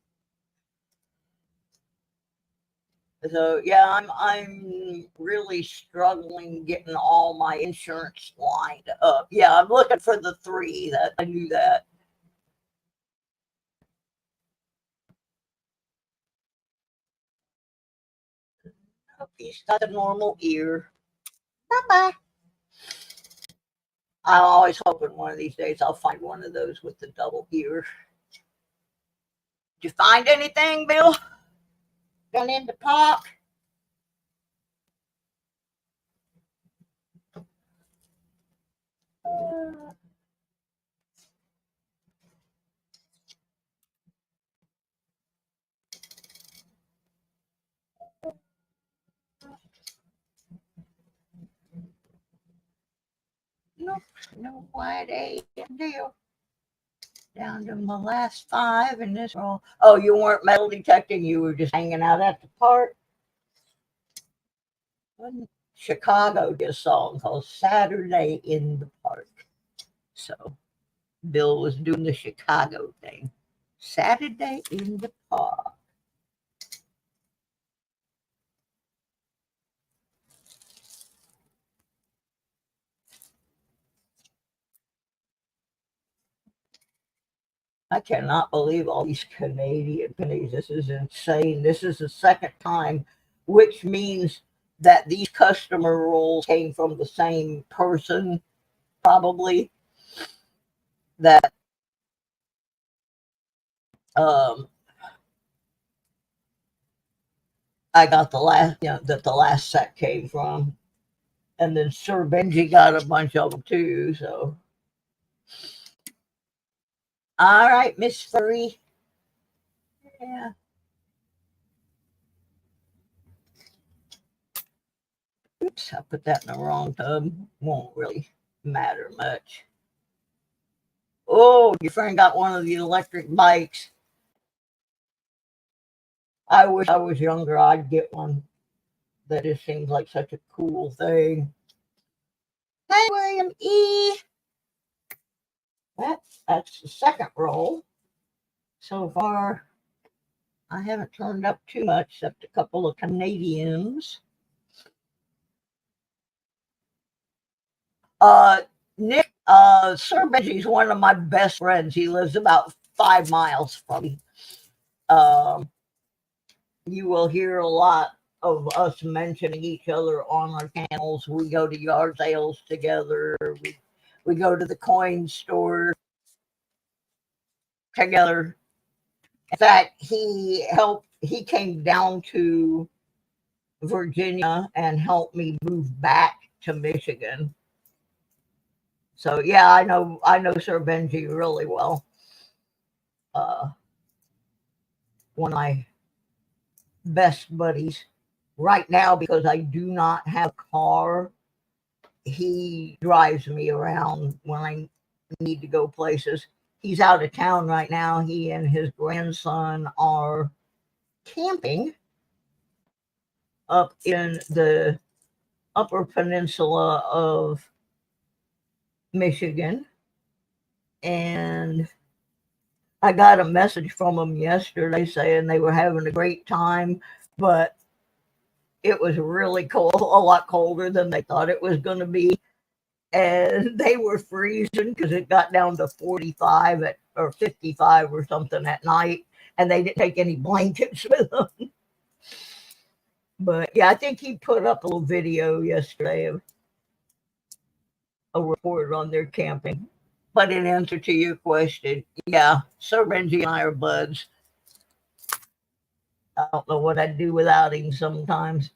So yeah, I'm really struggling getting all my insurance lined up. Yeah, I'm looking for the 3. That I knew that. Oh, he's got a normal ear. Bye bye. I'm always hoping one of these days I'll find one of those with the double gear. Did you find anything, Bill? Gone into park? Nope, no white A deal. Down to my last 5 in this roll. Oh, you weren't metal detecting, you were just hanging out at the park. Chicago did a song called Saturday in the Park. So Bill was doing the Chicago thing. Saturday in the Park. I cannot believe all these Canadian pennies. This is insane. This is the second time, which means that these customer rolls came from the same person, probably. That I got the last, that the last set came from. And then Sir Benji got a bunch of them too. So, all right, Miss Furry. Yeah. Oops, I put that in the wrong tub. Won't really matter much. Oh, your friend got one of the electric bikes. I wish I was younger. I'd get one. That just seems like such a cool thing. Hey, William E. That's the second roll. So far, I haven't turned up too much, except a couple of Canadians. Nick, Sir Benji's one of my best friends. He lives about 5 miles from me. You will hear a lot of us mentioning each other on our channels. We go to yard sales together. We go to the coin store together. In fact, he came down to Virginia and helped me move back to Michigan. So yeah, I know Sir Benji really well. One of my best buddies right now, because I do not have a car. He drives me around when I need to go places. He's out of town right now. He and his grandson are camping up in the Upper Peninsula of Michigan. And I got a message from them yesterday saying they were having a great time, but it was really cold, a lot colder than they thought it was going to be. And they were freezing because it got down to 45 or 55 or something at night. And they didn't take any blankets with them. But yeah, I think he put up a little video yesterday of a report on their camping. But in answer to your question, yeah, Sir Benji and I are buds. I don't know what I'd do without him sometimes.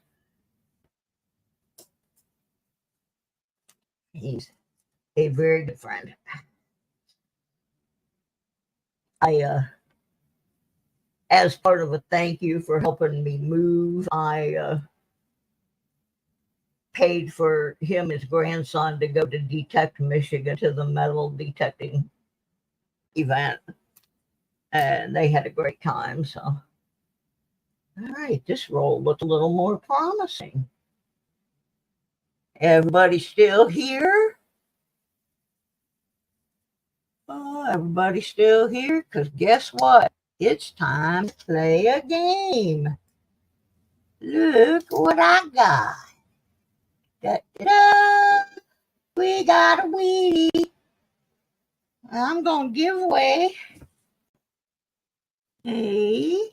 He's a very good friend. As part of a thank you for helping me move, I paid for him, his grandson, to go to Detect Michigan to the metal detecting event. And they had a great time. So, all right, this roll looked a little more promising. Everybody still here? Oh, everybody still here? Because guess what? It's time to play a game. Look what I got. Da-da-da. We got a weenie. I'm going to give away a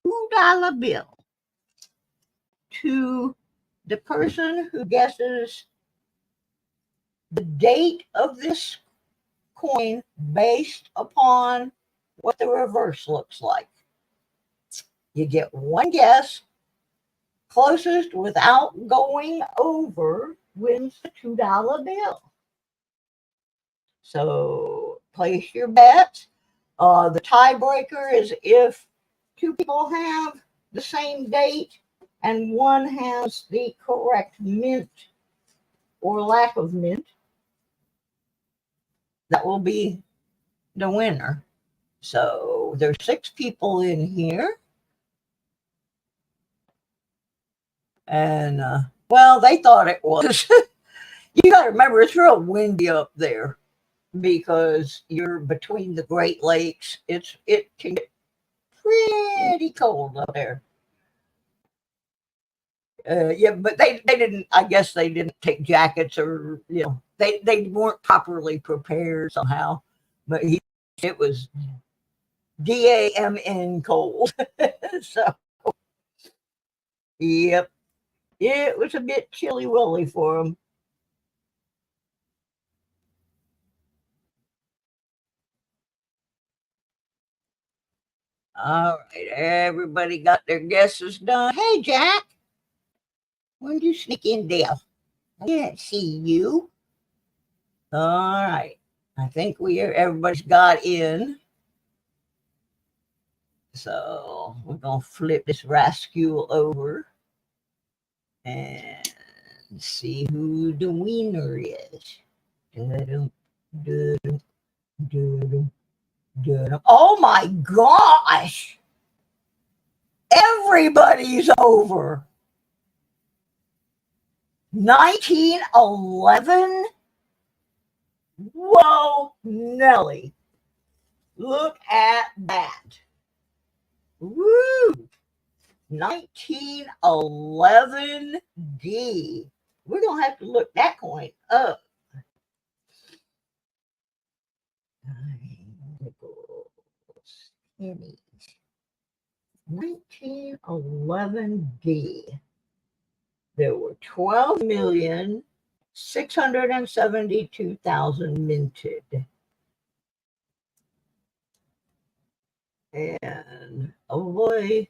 $2 bill to the person who guesses the date of this coin based upon what the reverse looks like. You get one guess. Closest without going over wins the $2 bill. So place your bets. The tiebreaker is if two people have the same date and one has the correct mint or lack of mint, that will be the winner. So there's 6 people in here. And, well, they thought it was. You got to remember, it's real windy up there because you're between the Great Lakes. It can get pretty cold up there. Yeah, but they didn't, I guess they didn't take jackets or, they weren't properly prepared somehow. But it was DAMN cold. So, yep, it was a bit chilly willy for them. All right, everybody got their guesses done. Hey, Jack, when did you sneak in there? I didn't see you. All right, I think everybody's got in. So we're gonna flip this rascal over and see who the winner is. Oh my gosh! Everybody's over. 1911? Whoa, Nelly. Look at that. Woo! 1911D. We're going to have to look that coin up. Pennies. 1911D. There were 12,672,000 minted. And oh boy,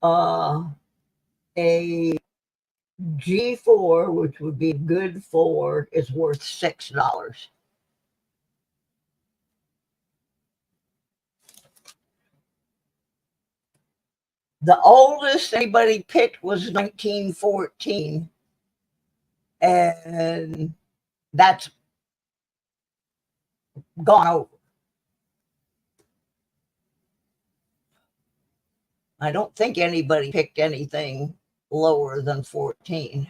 a G4, which would be good for, is worth $6. The oldest anybody picked was 1914, and that's gone over. I don't think anybody picked anything lower than 14,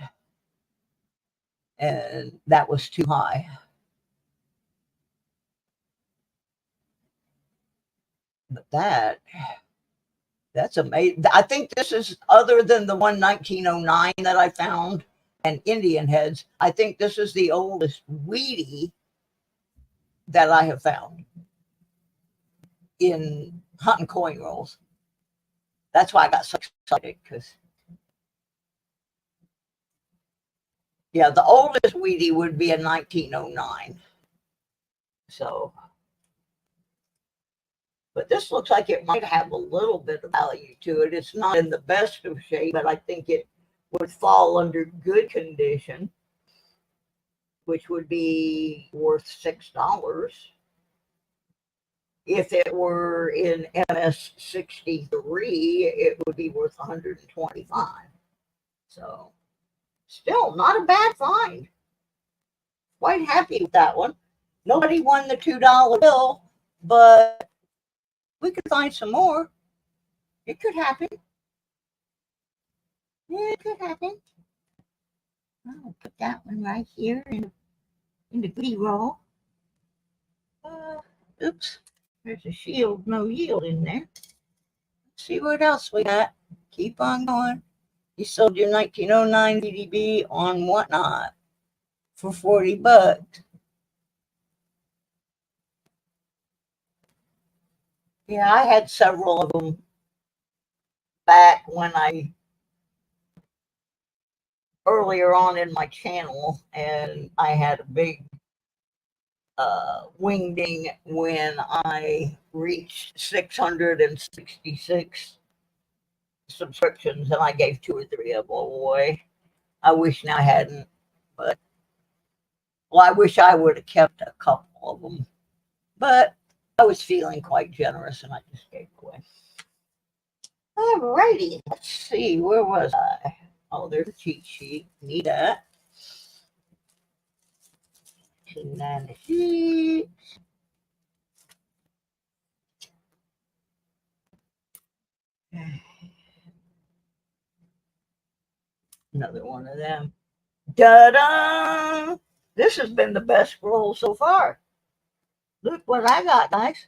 and that was too high. But that's amazing. I think this is, other than the one 1909 that I found and Indian heads, I think this is the oldest Wheatie that I have found in hunting coin rolls. That's why I got so excited, because yeah, the oldest Wheatie would be a 1909. So, but this looks like it might have a little bit of value to it. It's not in the best of shape, but I think it would fall under good condition, which would be worth $6. If it were in MS63, it would be worth $125. So, still not a bad find. Quite happy with that one. Nobody won the $2 bill, but we could find some more. It could happen. Yeah, it could happen. I'll put that one right here in the goodie roll. Oops, there's a shield, no yield in there. Let's see what else we got. Keep on going. You sold your 1909 DDB on Whatnot for $40. Yeah, I had several of them back when I earlier on in my channel, and I had a big wingding when I reached 666 subscriptions, and I gave 2 or 3 of them away. I wish I hadn't, but well, I wish I would have kept a couple of them, but I was feeling quite generous and I just gave away. Alrighty, let's see, where was I? Oh, there's a cheat sheet. Need that. 296. Another one of them. Da-da! This has been the best roll so far. Look what I got, guys.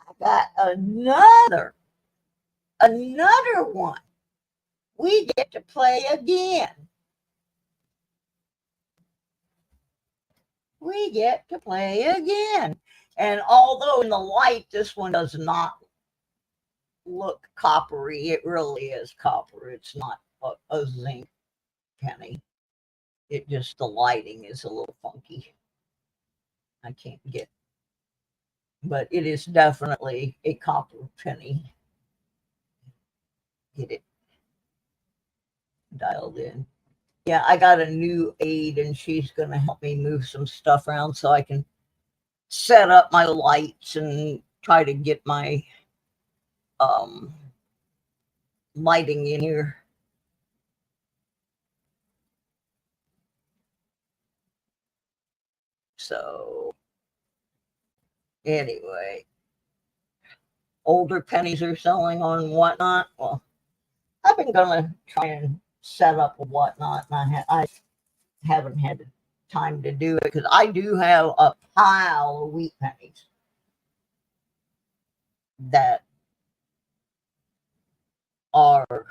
I got another one. We get to play again. We get to play again. And although in the light, this one does not look coppery, it really is copper. It's not a zinc penny. It just, the lighting is a little funky. I can't get, but it is definitely a copper penny. Get it dialed in. Yeah, I got a new aide and she's going to help me move some stuff around so I can set up my lights and try to get my lighting in here. So anyway, older pennies are selling on Whatnot. Well, I've been going to try and set up a Whatnot, and I haven't had time to do it because I do have a pile of wheat pennies that are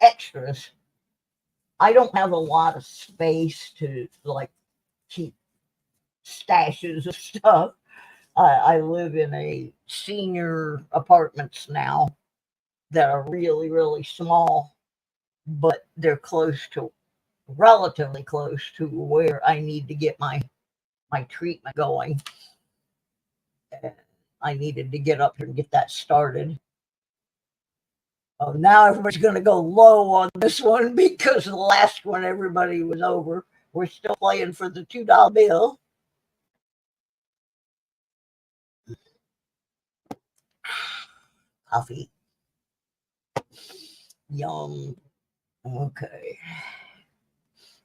extras. I don't have a lot of space to like keep stashes of stuff. I live in a senior apartments now that are really, really small, but they're relatively close to where I need to get my treatment going. And I needed to get up here and get that started. Oh, now everybody's going to go low on this one because the last one everybody was over. We're still playing for the $2 bill. Coffee. Yum. Okay.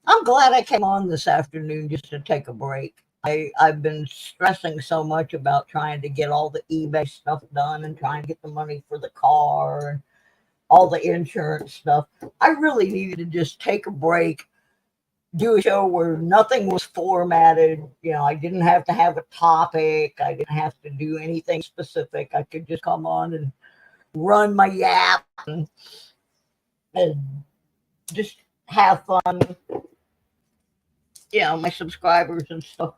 I'm glad I came on this afternoon just to take a break. I've been stressing so much about trying to get all the eBay stuff done and trying to get the money for the car and all the insurance stuff. I really needed to just take a break, do a show where nothing was formatted. You know, I didn't have to have a topic. I didn't have to do anything specific. I could just come on and run my yap and just have fun. You know, my subscribers and stuff.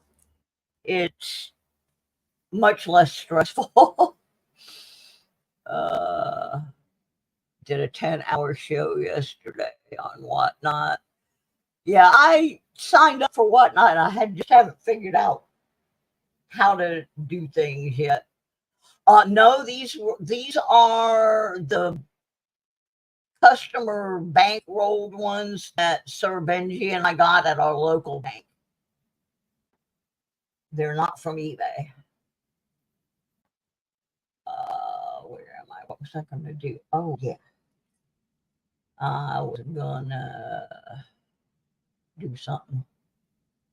It's much less stressful. Did a 10-hour show yesterday on Whatnot. Yeah, I signed up for Whatnot. I just haven't figured out how to do things yet. No, these are the customer bankrolled ones that Sir Benji and I got at our local bank. They're not from eBay. Where am I? What was I going to do? Oh, yeah. I was going to do something.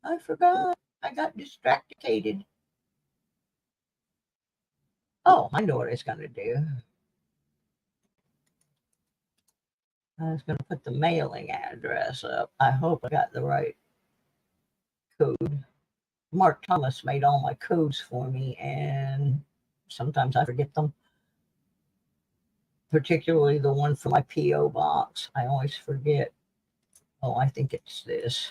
I forgot. I got distracted. Oh, I know what I was going to do. I was going to put the mailing address up. I hope I got the right code. Mark Thomas made all my codes for me, and sometimes I forget them. Particularly the one for my P.O. box. I always forget. Oh, I think it's this.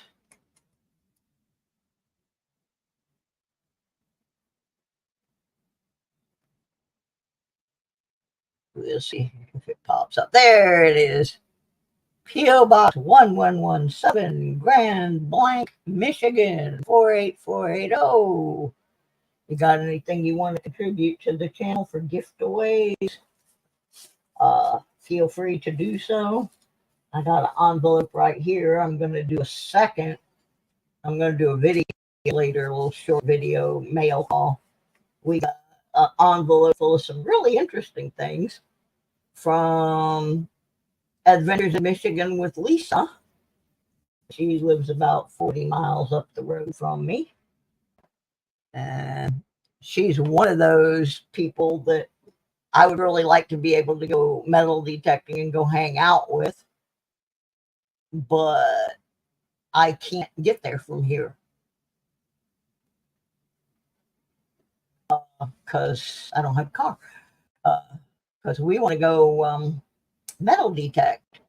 We'll see if it pops up. There it is. P.O. Box 1117, Grand Blanc, Michigan 48480. You got anything you want to contribute to the channel for giveaways? Feel free to do so. I got an envelope right here. I'm going to do a second. I'm going to do a video later, a little short video mail call. We got an envelope full of some really interesting things from Adventures in Michigan with Lisa. She lives about 40 miles up the road from me. And she's one of those people that I would really like to be able to go metal detecting and go hang out with. But I can't get there from here. Because I don't have a car. Because we want to go metal detect.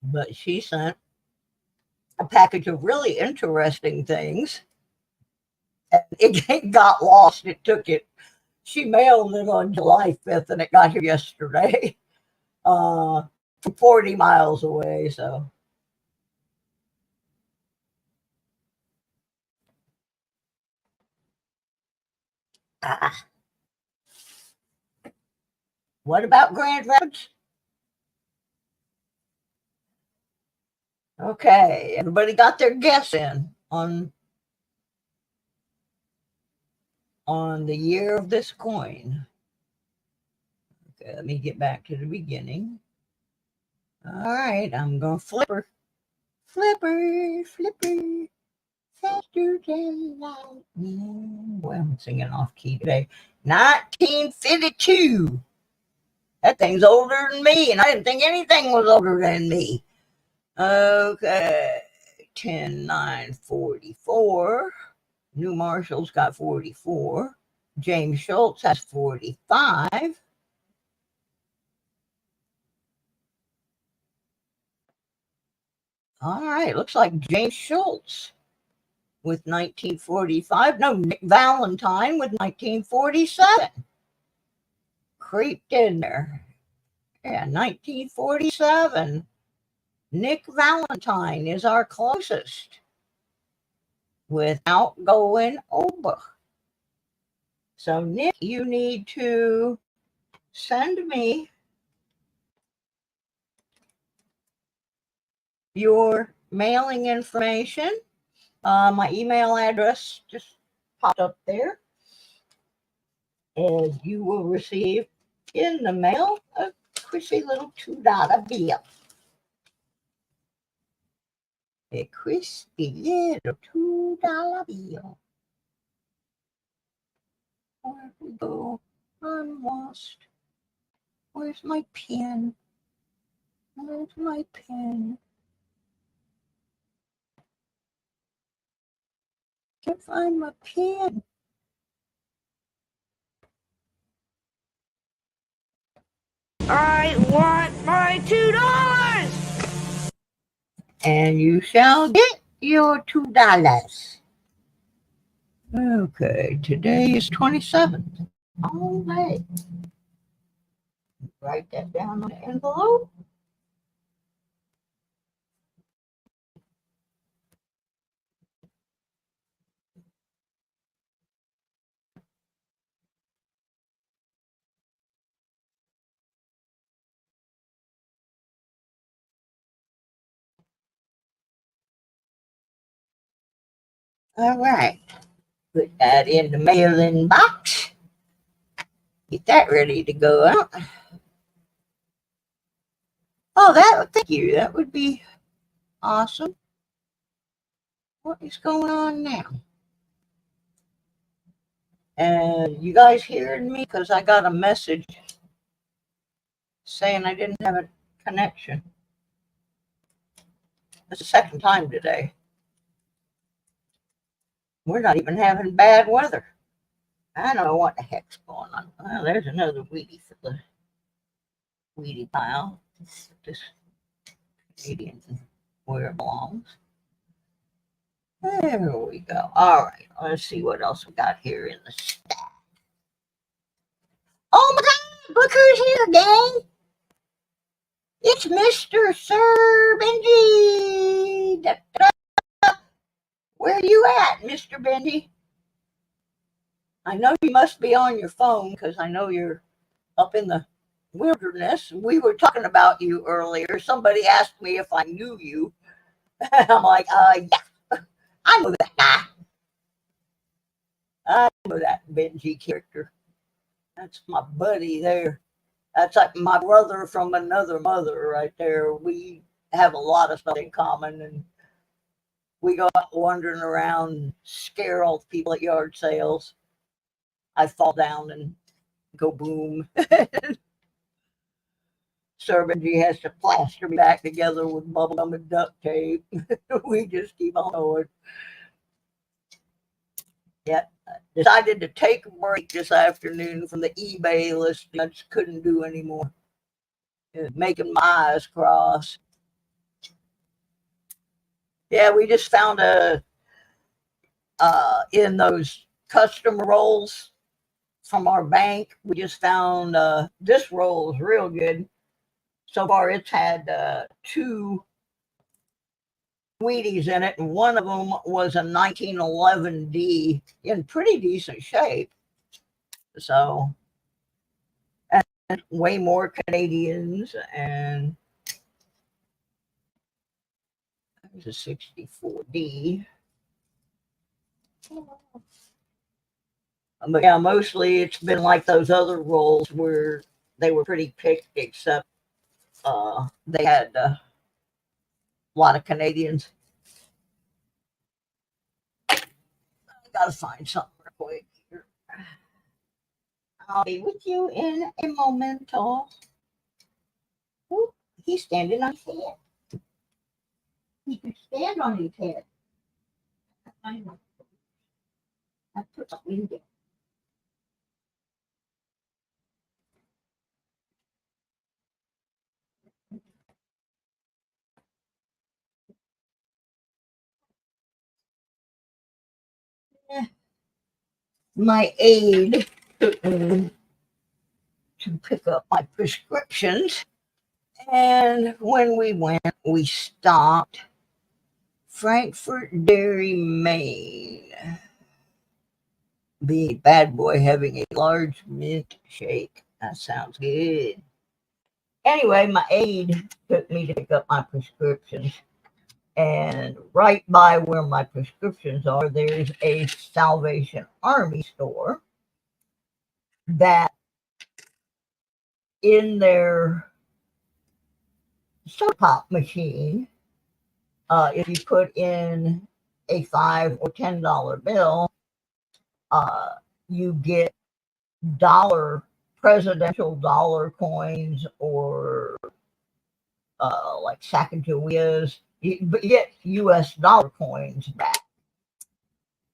But she sent a package of really interesting things. And it got lost. It took it. She mailed it on July 5th and it got here yesterday. From 40 miles away. So. What about Grand Rapids? Okay, everybody got their guess in on the year of this coin. Okay, let me get back to the beginning. All right, I'm going to flipper, faster than lightning. Boy, I'm singing off key today. 1952. That thing's older than me, and I didn't think anything was older than me. Okay, 10, 9, 44. New Marshall's got 44. James Schultz has 45. All right, looks like James Schultz with 1945. No, Nick Valentine with 1947. Creeped in there. Yeah, 1947. Nick Valentine is our closest without going over. So, Nick, you need to send me your mailing information. My email address just popped up there. And you will receive in the mail a crispy little $2 bill. A crispy little $2 bill. Where we go? I'm lost. Where's my pen? Where's my pen? Can't find my pen. I want my $2. And you shall get your $2. Okay, today is 27th. All right. Write that down on the envelope. All right. Put that in the mailing box. Get that ready to go out. Oh, thank you. That would be awesome. What is going on now? And you guys hearing me? Because I got a message saying I didn't have a connection. It's the second time today. We're not even having bad weather. I don't know what the heck's going on. Well, there's another Wheatie for the Wheatie pile. This Canadian where it belongs. There we go. All right, let's see what else we got here in the stack. Look who's here, gang. It's Mr. Sir Benji. Where you at, Mr. Benji? I know you must be on your phone because I know you're up in the wilderness. We were talking about you earlier. Somebody asked me if I knew you. I'm like, yeah, I know that guy. I know that Benji character. That's my buddy there. That's like my brother from another mother right there. We have a lot of stuff in common, and we go out wandering around and scare all the people at yard sales. I fall down and go boom. Sir Benji has to plaster me back together with bubblegum and duct tape. We just keep on going. Yeah, decided to take a break this afternoon from the eBay listing. I just couldn't do anymore. It was making my eyes cross. Yeah, we just found in those custom rolls from our bank, we just found this roll is real good. So far, it's had 2 Wheaties in it, and one of them was a 1911D in pretty decent shape. So, and way more Canadians, and there's a 64D. But yeah, mostly it's been like those other rolls where they were pretty picked, except they had a lot of Canadians. I gotta find something real quick here. I'll be with you in a momento. Ooh, he's standing on his head. He can stand on his head. I know. I put something in there. My aide to pick up my prescriptions. And when we went, we stopped Frankfurt Dairy, Maine. Big bad boy having a large mint shake. That sounds good. Anyway, my aide took me to pick up my prescriptions. And right by where my prescriptions are, there's a Salvation Army store that in their soda pop machine, if you put in a $5 or $10 bill, you get presidential dollar coins or like Sacagaweas. But you get US dollar coins back.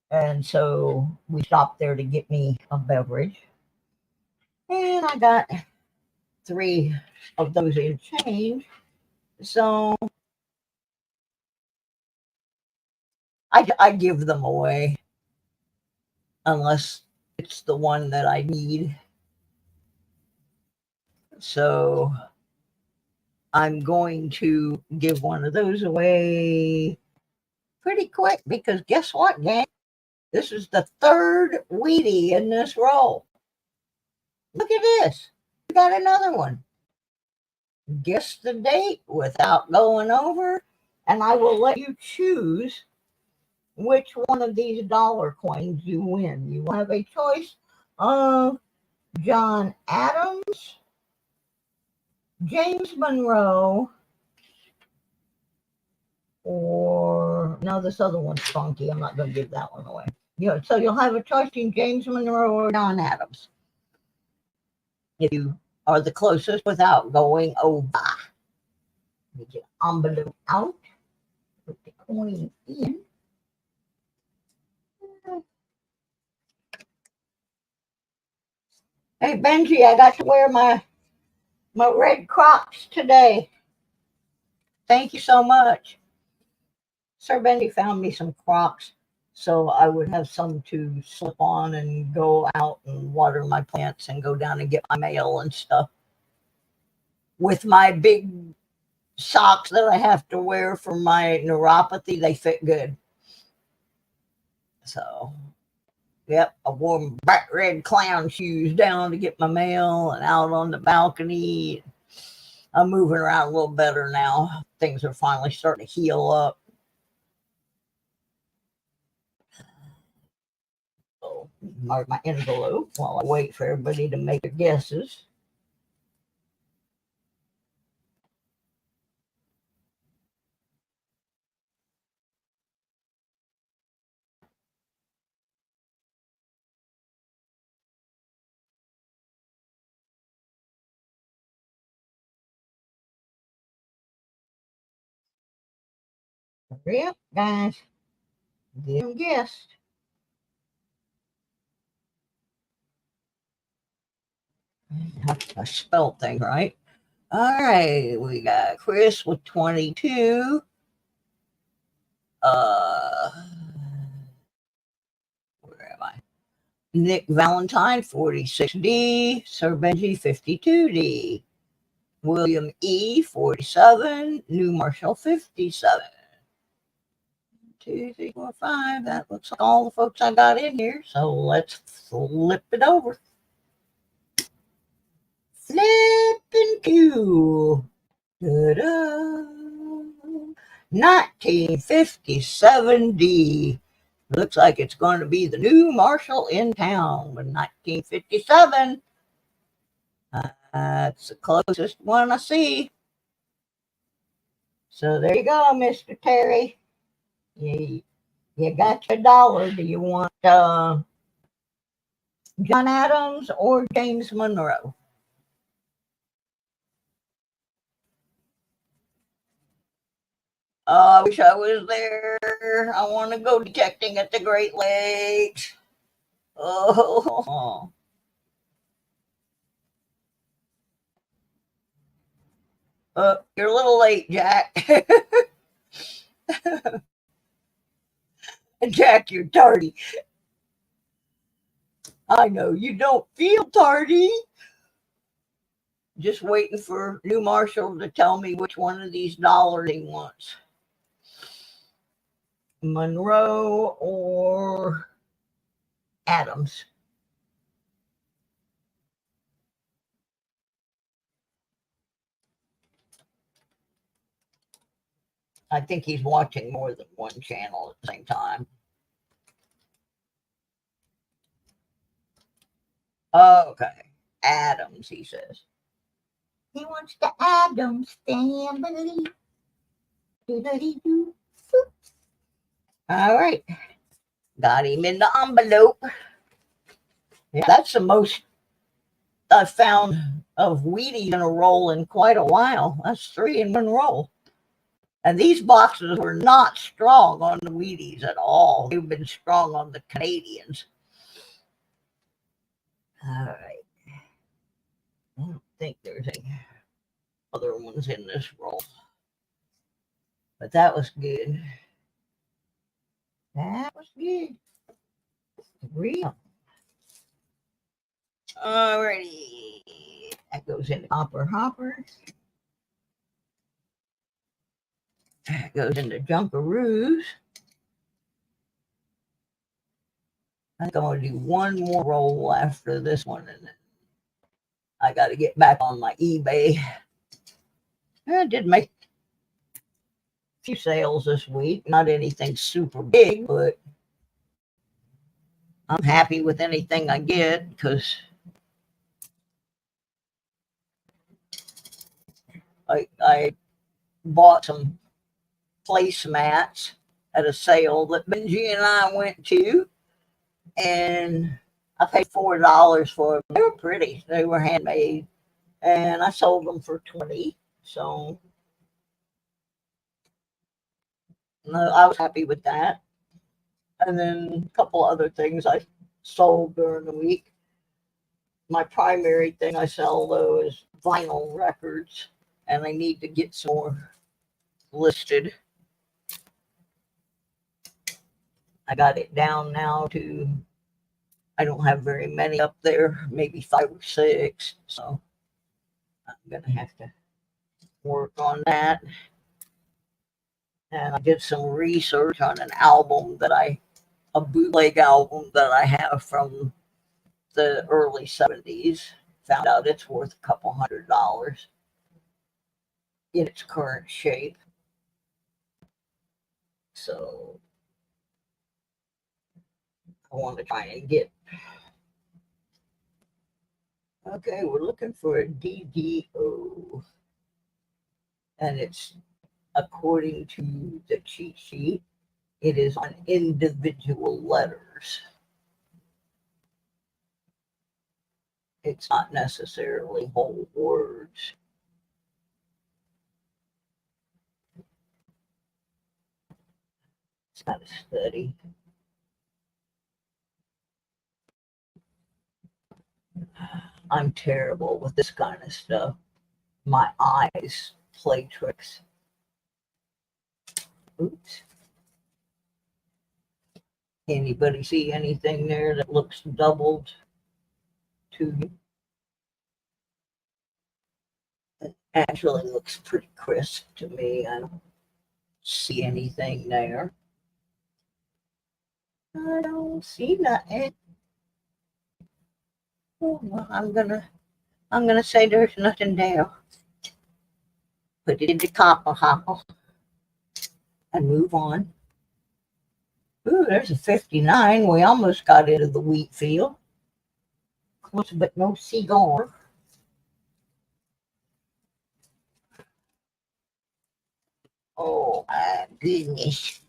And so we stopped there to get me a beverage. And I got 3 of those in change. So I give them away unless it's the one that I need. So I'm going to give one of those away pretty quick because guess what, gang? This is the 3rd Wheatie in this roll. Look at this. We got another one. Guess the date without going over, and I will let you choose which one of these dollar coins you win. You will have a choice of John Adams, James Monroe, or no, this other one's funky. I'm not going to give that one away. So you'll have a choice between James Monroe or John Adams. If you are the closest without going over. Get your envelope out. Put the coin in. Hey Benji, I got to wear my red Crocs today. Thank you so much. Sir Benji found me some Crocs So I would have some to slip on and go out and water my plants and go down and get my mail and stuff. With my big socks that I have to wear for my neuropathy, they fit good. So, yep, I wore my bright red clown shoes down to get my mail and out on the balcony. I'm moving around a little better now. Things are finally starting to heal up. So, mark my envelope while I wait for everybody to make their guesses. Hurry up, guys. Get them guessed. I spelled things right. All right, we got Chris with 22. Where am I? Nick Valentine, 46D. Sir Benji, 52D. William E, 47. New Marshall, 57. 2, 3, 4, 5. That looks like all the folks I got in here. So let's flip it over. Flipping Q. 1957D. Looks like it's going to be the new marshal in town with 1957. That's the closest one I see. So there you go, Mr. Terry. You got your dollar. Do you want John Adams or James Monroe? I wish I was there. I want to go detecting at the Great Lakes. Oh. You're a little late, Jack. Jack, you're tardy. I know you don't feel tardy. Just waiting for New Marshall to tell me which one of these dollars he wants. Monroe or Adams. I think he's watching more than one channel at the same time. Okay. Adams, he says. He wants the Adams family. All right. Got him in the envelope. Yeah, that's the most I've found of Wheaties in a roll in quite a while. That's 3 in one roll. And these boxes were not strong on the Wheaties at all. They've been strong on the Canadians. All right. I don't think there's any other ones in this roll. But that was good. That was good. Real. Alrighty. That goes in the hopper. That goes into Junkaroos. I think I'm going to do one more roll after this one, and then I got to get back on my eBay. I did make a few sales this week. Not anything super big, but I'm happy with anything I get because I bought some placemats at a sale that Benji and I went to, and I paid $4 for them. They were pretty. They were handmade, and I sold them for $20. So I was happy with that. And then a couple other things I sold during the week. My primary thing I sell, though, is vinyl records, and I need to get some more listed. I got it down now to, I don't have very many up there, maybe 5 or 6. So I'm going to have to work on that. And I did some research on an album a bootleg album that I have from the early 70s. Found out it's worth a couple $100 in its current shape. So I want to try and get. Okay, we're looking for a DDO. And it's, according to the cheat sheet, it is on individual letters. It's not necessarily whole words. It's kind of study. I'm terrible with this kind of stuff. My eyes play tricks. Oops. Anybody see anything there that looks doubled to you? It actually looks pretty crisp to me. I don't see anything there. I don't see nothing. Oh, well, I'm gonna say there's nothing there. Put it in the copper hopper and move on. Ooh, there's a 59. We almost got into the wheat field. Close, but no cigar. Oh my goodness.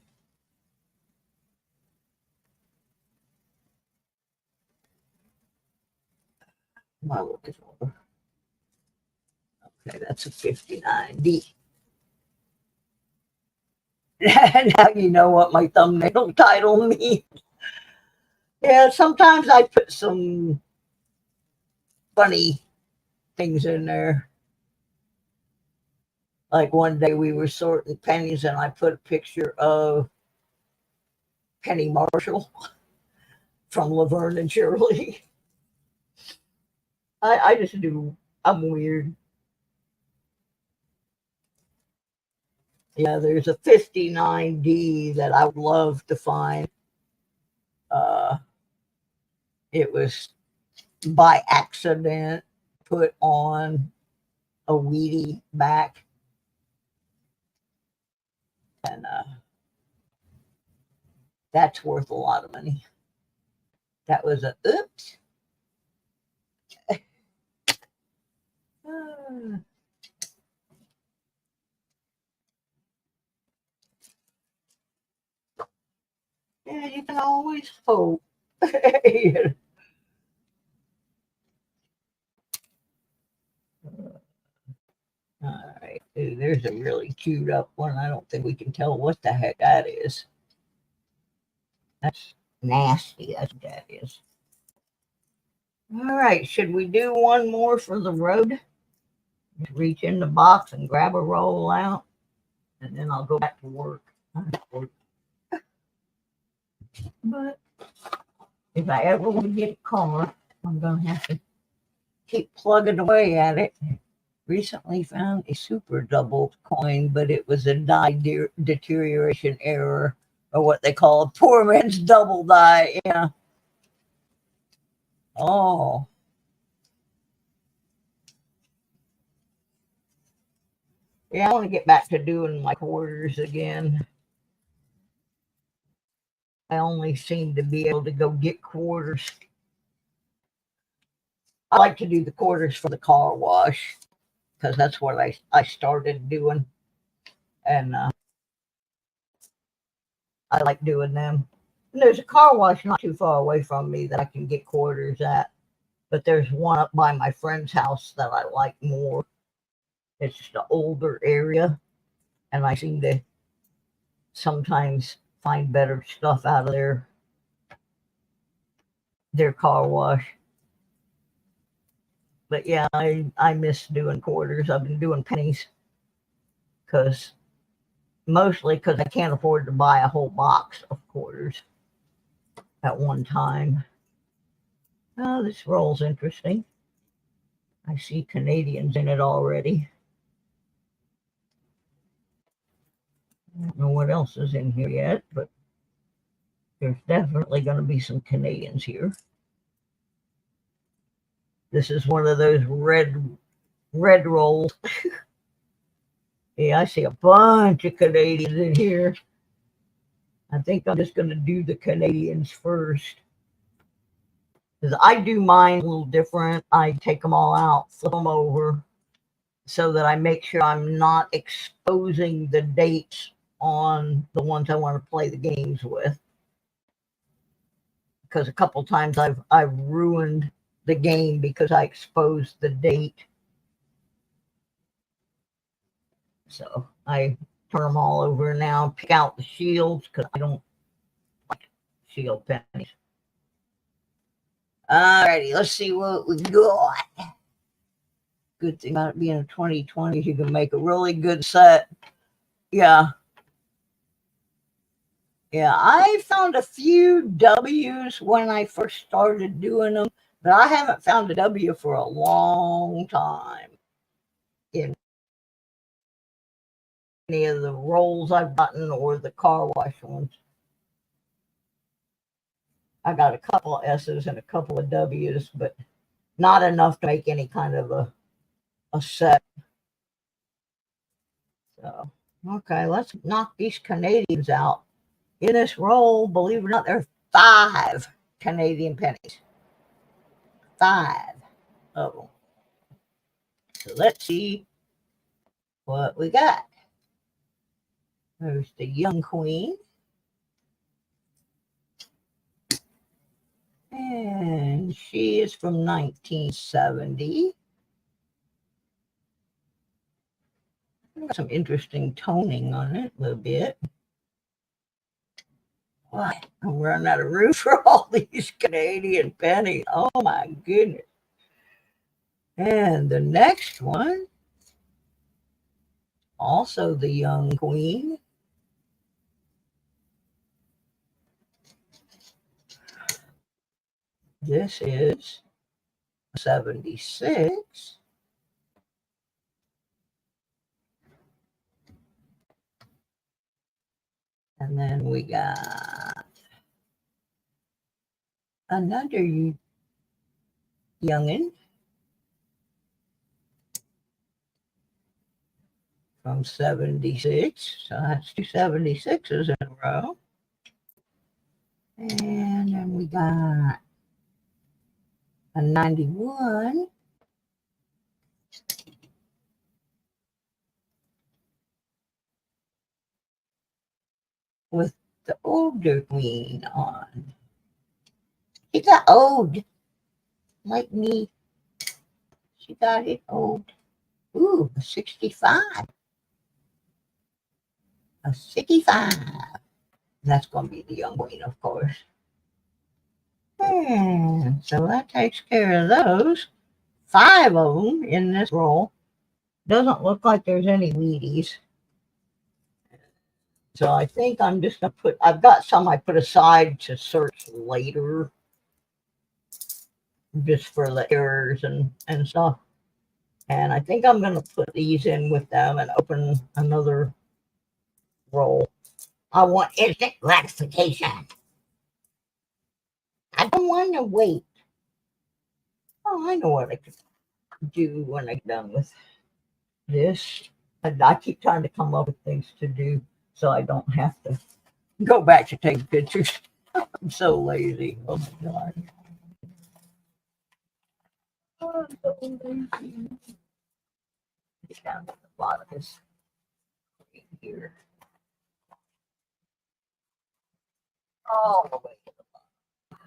My look is over. Okay, that's a 59D. Now you know what my thumbnail title means. Yeah, sometimes I put some funny things in there. Like one day we were sorting pennies and I put a picture of Penny Marshall from Laverne and Shirley. I just do, I'm weird. Yeah, there's a 59D that I would love to find. It was by accident put on a Wheatie back. And that's worth a lot of money. That was a oops. Yeah, you can always hope. All right, ooh, there's a really queued up one. I don't think we can tell what the heck that is. That's nasty, that's what that is. All right, should we do one more for the road? Just reach in the box and grab a roll out, and then I'll go back to work. But if I ever want to get a car, I'm going to have to keep plugging away at it. Recently found a super doubled coin, but it was a die deterioration error, or what they call a poor man's double die. Yeah. Oh. Yeah, I want to get back to doing my quarters again. I only seem to be able to go get quarters. I like to do the quarters for the car wash because that's what I started doing. And I like doing them. And there's a car wash not too far away from me that I can get quarters at. But there's one up by my friend's house that I like more. It's just an older area. And I seem to sometimes find better stuff out of their car wash. But yeah, I miss doing quarters. I've been doing pennies mostly because I can't afford to buy a whole box of quarters. at one time. Oh, this roll's interesting. I see Canadians in it already. I don't know what else is in here yet, but there's definitely going to be some Canadians here. This is one of those red rolls. Yeah, I see a bunch of Canadians in here. I think I'm just going to do the Canadians first. Because I do mine a little different. I take them all out, flip them over, so that I make sure I'm not exposing the dates on the ones I want to play the games with. Because a couple times I've ruined the game because I exposed the date. So I turn them all over now, pick out the shields because I don't like shield pennies. Alrighty, let's see what we got. Good thing about it being a 2020 is you can make a really good set. Yeah. Yeah, I found a few W's when I first started doing them, but I haven't found a W for a long time in any of the rolls I've gotten or the car wash ones. I got a couple of S's and a couple of W's, but not enough to make any kind of a set. So, okay, let's knock these Canadians out. In this roll, believe it or not, there are 5 Canadian pennies. 5 of them. So let's see what we got. There's the young queen. And she is from 1970. Got some interesting toning on it a little bit. Boy, I'm running out of room for all these Canadian pennies. Oh my goodness. And the next one, also the young queen. This is 76. And then we got another youngin' from 76. So that's 2 76s in a row. And then we got a 91. With the older queen on. She got old. Like me. She got it old. Ooh, a 65. A 65. That's going to be the young queen, of course. And so that takes care of those. 5 of them in this roll. Doesn't look like there's any Wheaties. So I think I'm just going to I've got some I put aside to search later. Just for the errors and stuff. And I think I'm going to put these in with them and open another roll. I want instant gratification. I don't want to wait. Oh, I know what I could do when I'm done with this. I keep trying to come up with things to do so I don't have to go back to take pictures. I'm so lazy. Oh my God. Oh, I'm so lazy. Get down to the bottom of this right here. All the way to the bottom.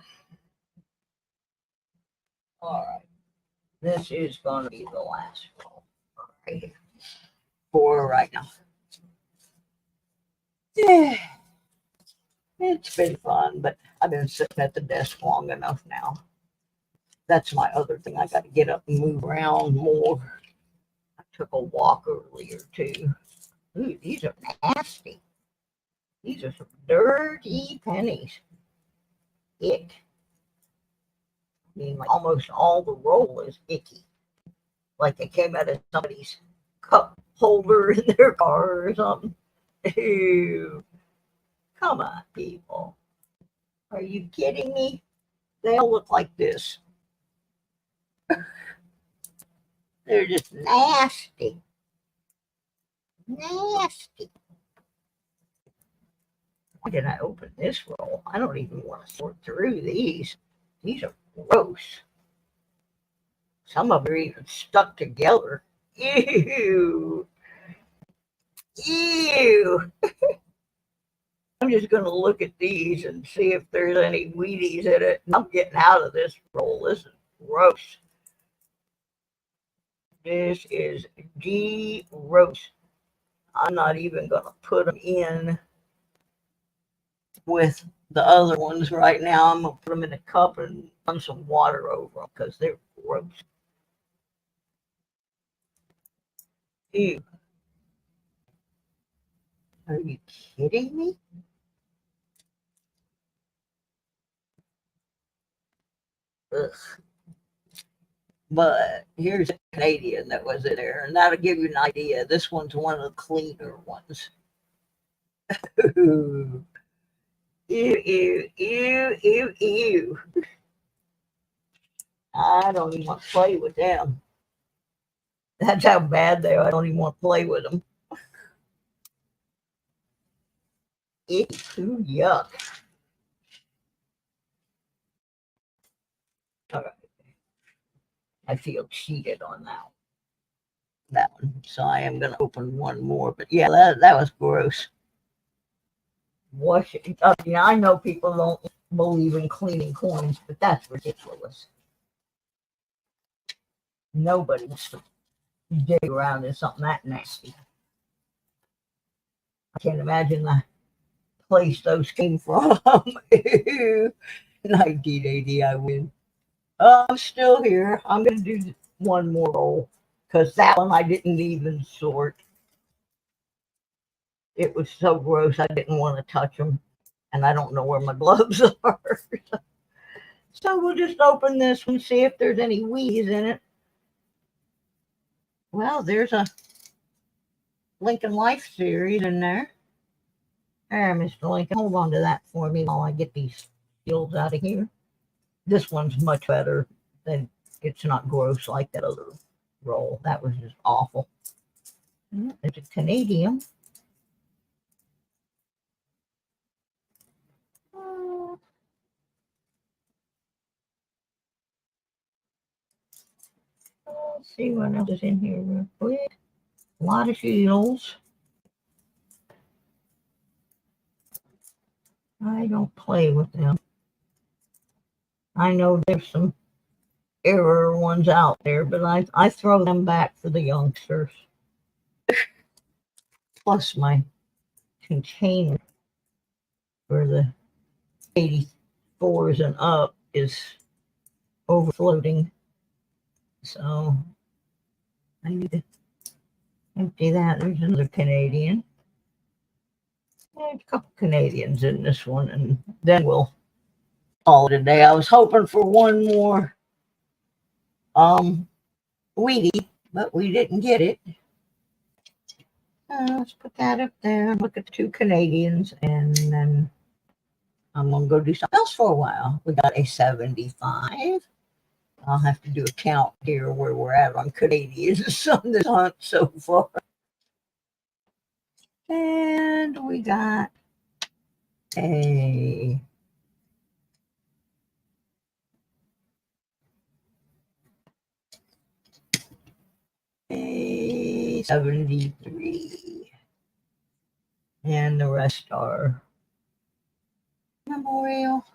All right. This is going to be the last roll right here for right now. Yeah. It's been fun, but I've been sitting at the desk long enough now. That's my other thing. I got to get up and move around more. I took a walk earlier too. Ooh, these are nasty. These are some dirty pennies. ick. I mean, like almost all the roll is icky. Like it came out of somebody's cup holder in their car or something. Ew. Come on, people. Are you kidding me? They all look like this. They're just nasty. Nasty. Why did I open this roll? I don't even want to sort through these. These are gross. Some of them are even stuck together. Ew. Ew. I'm just going to look at these and see if there's any Wheaties in it. I'm getting out of this roll. This is gross. This is gross. I'm not even going to put them in with the other ones right now. I'm going to put them in a cup and run some water over them because they're gross. Ew. Are you kidding me? Ugh. But here's a Canadian that was in there, and that'll give you an idea. This one's one of the cleaner ones. Ew, ew, ew, ew, ew. I don't even want to play with them. That's how bad they are. I don't even want to play with them. Ew, yuck. All right. I feel cheated on that one. So I am going to open one more. But yeah, that was gross. Wash it. I mean, I know people don't believe in cleaning coins, but that's ridiculous. Nobody wants to dig around in something that nasty. I can't imagine the place those came from. 1980, I win. I'm still here. I'm going to do one more roll because that one I didn't even sort. It was so gross. I didn't want to touch them, and I don't know where my gloves are. So we'll just open this one, see if there's any Wheaties in it. Well, there's a Lincoln Life series in there. There, Mr. Lincoln, hold on to that for me while I get these seals out of here. This one's much better than, it's not gross like that other roll. That was just awful. It's a Canadian. Let's see what else is in here real quick. A lot of shields. I don't play with them. I know there's some error ones out there, but I throw them back for the youngsters. Plus my container for the 84s and up is overfloating. So I need to empty that. There's another Canadian. There's a couple Canadians in this one, and then we'll call it a day. I was hoping for one more Wheatie, but we didn't get it. Let's put that up there. Look at the two Canadians, and then I'm going to go do something else for a while. We got a 75. I'll have to do a count here where we're at on Canadians on this hunt so far. And we got a 73. And the rest are memorial.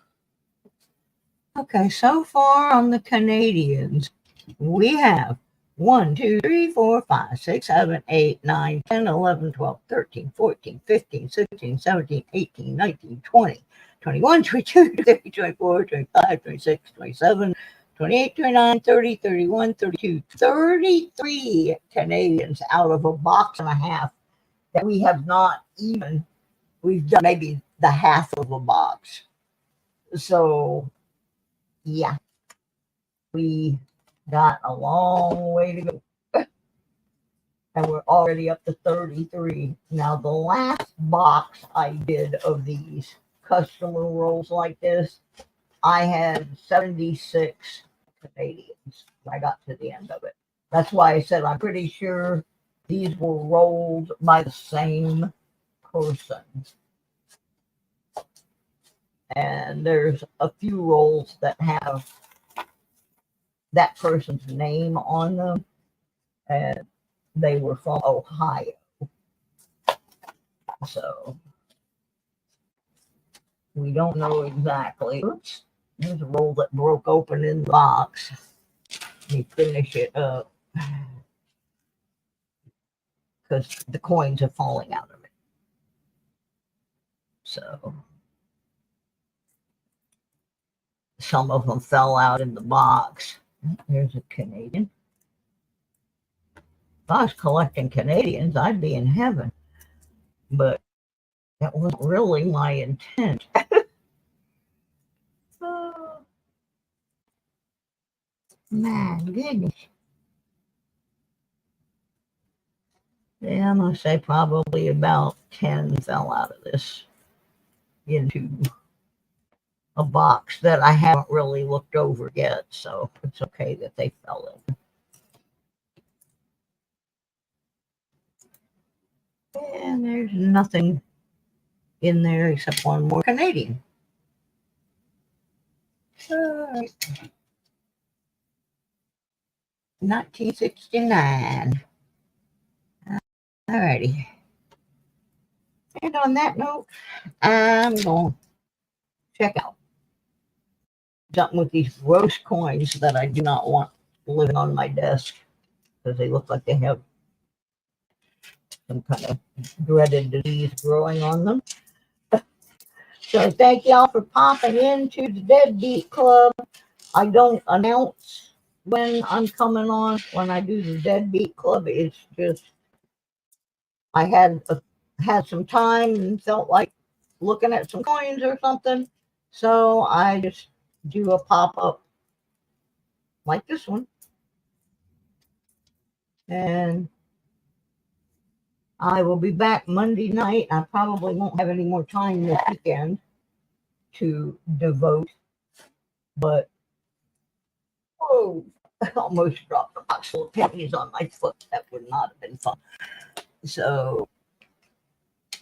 Okay, so far on the Canadians, we have 1, 2, 3, 4, 5, 6, 7, 8, 9, 10, 11, 12, 13, 14, 15, 16, 17, 18, 19, 20, 21, 22, 23, 24, 25, 26, 27, 28, 29, 30, 31, 32, 33 Canadians out of a box and a half that we have not even, we've done maybe the half of a box. So, yeah, we got a long way to go. And we're already up to 33. Now, the last box I did of these customer rolls like this, I had 76 Canadians when I got to the end of it. That's why I said I'm pretty sure these were rolled by the same person. And there's a few rolls that have that person's name on them, and they were from Ohio. So we don't know exactly. Oops, there's a roll that broke open in the box. Let me finish it up because the coins are falling out of it. So some of them fell out in the box. There's a Canadian. If I was collecting Canadians, I'd be in heaven. But that wasn't really my intent. Oh, my goodness. Yeah, I'm going to say probably about 10 fell out of this into a box that I haven't really looked over yet, so it's okay that they fell in. And there's nothing in there except one more Canadian. All right. 1969. Alrighty. And on that note, I'm going to check out something with these gross coins that I do not want living on my desk because they look like they have some kind of dreaded disease growing on them. So thank y'all for popping into the Deadbeat Club. I don't announce when I'm coming on when I do the Deadbeat Club. It's just I had some time and felt like looking at some coins or something. So I just do a pop-up like this one. And I will be back Monday night. I probably won't have any more time this weekend to devote, but oh, I almost dropped a box full of pennies on my foot. That would not have been fun. So,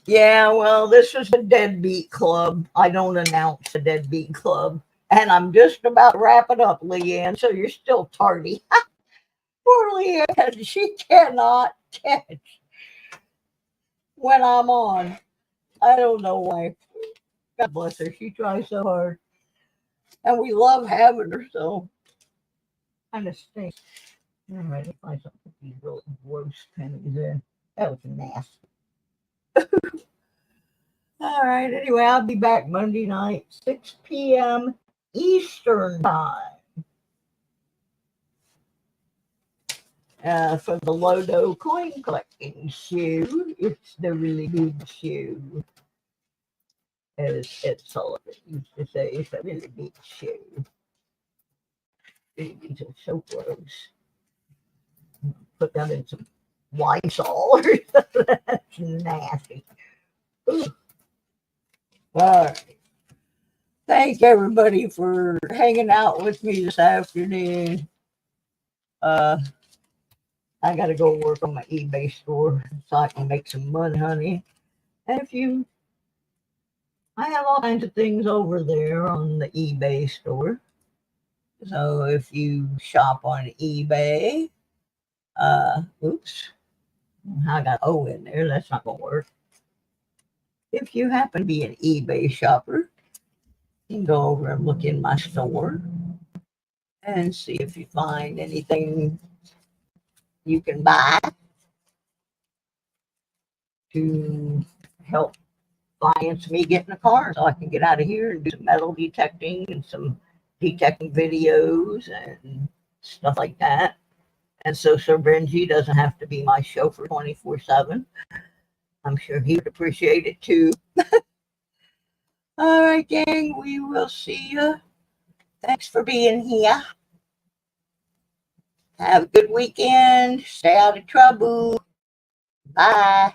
yeah, well, this is the Deadbeat Club. I don't announce the Deadbeat Club. And I'm just about to wrap it up, Leanne, so you're still tardy. Poor Leanne, she cannot catch when I'm on. I don't know why. God bless her. She tries so hard. And we love having her, so kind of stinks. All right, let's find something with these little gross pennies in. That was nasty. All right, anyway, I'll be back Monday night, 6 p.m. Eastern time. For the Lodo coin collecting show. It's the really good show. As Ed Sullivan used to say, it's a really big show. These are so gross. Put that in some Lysol or something. That's nasty. Ooh. All right. Thank everybody for hanging out with me this afternoon. I got to go work on my eBay store so I can make some money, honey. And I have all kinds of things over there on the eBay store. So if you shop on eBay, oops, I got O in there. That's not going to work. If you happen to be an eBay shopper, you can go over and look in my store and see if you find anything you can buy to help finance me getting a car so I can get out of here and do some metal detecting and some detecting videos and stuff like that. And so Sir Benji doesn't have to be my chauffeur 24/7. I'm sure he would appreciate it too. All right, gang, we will see you. Thanks for being here. Have a good weekend. Stay out of trouble. Bye.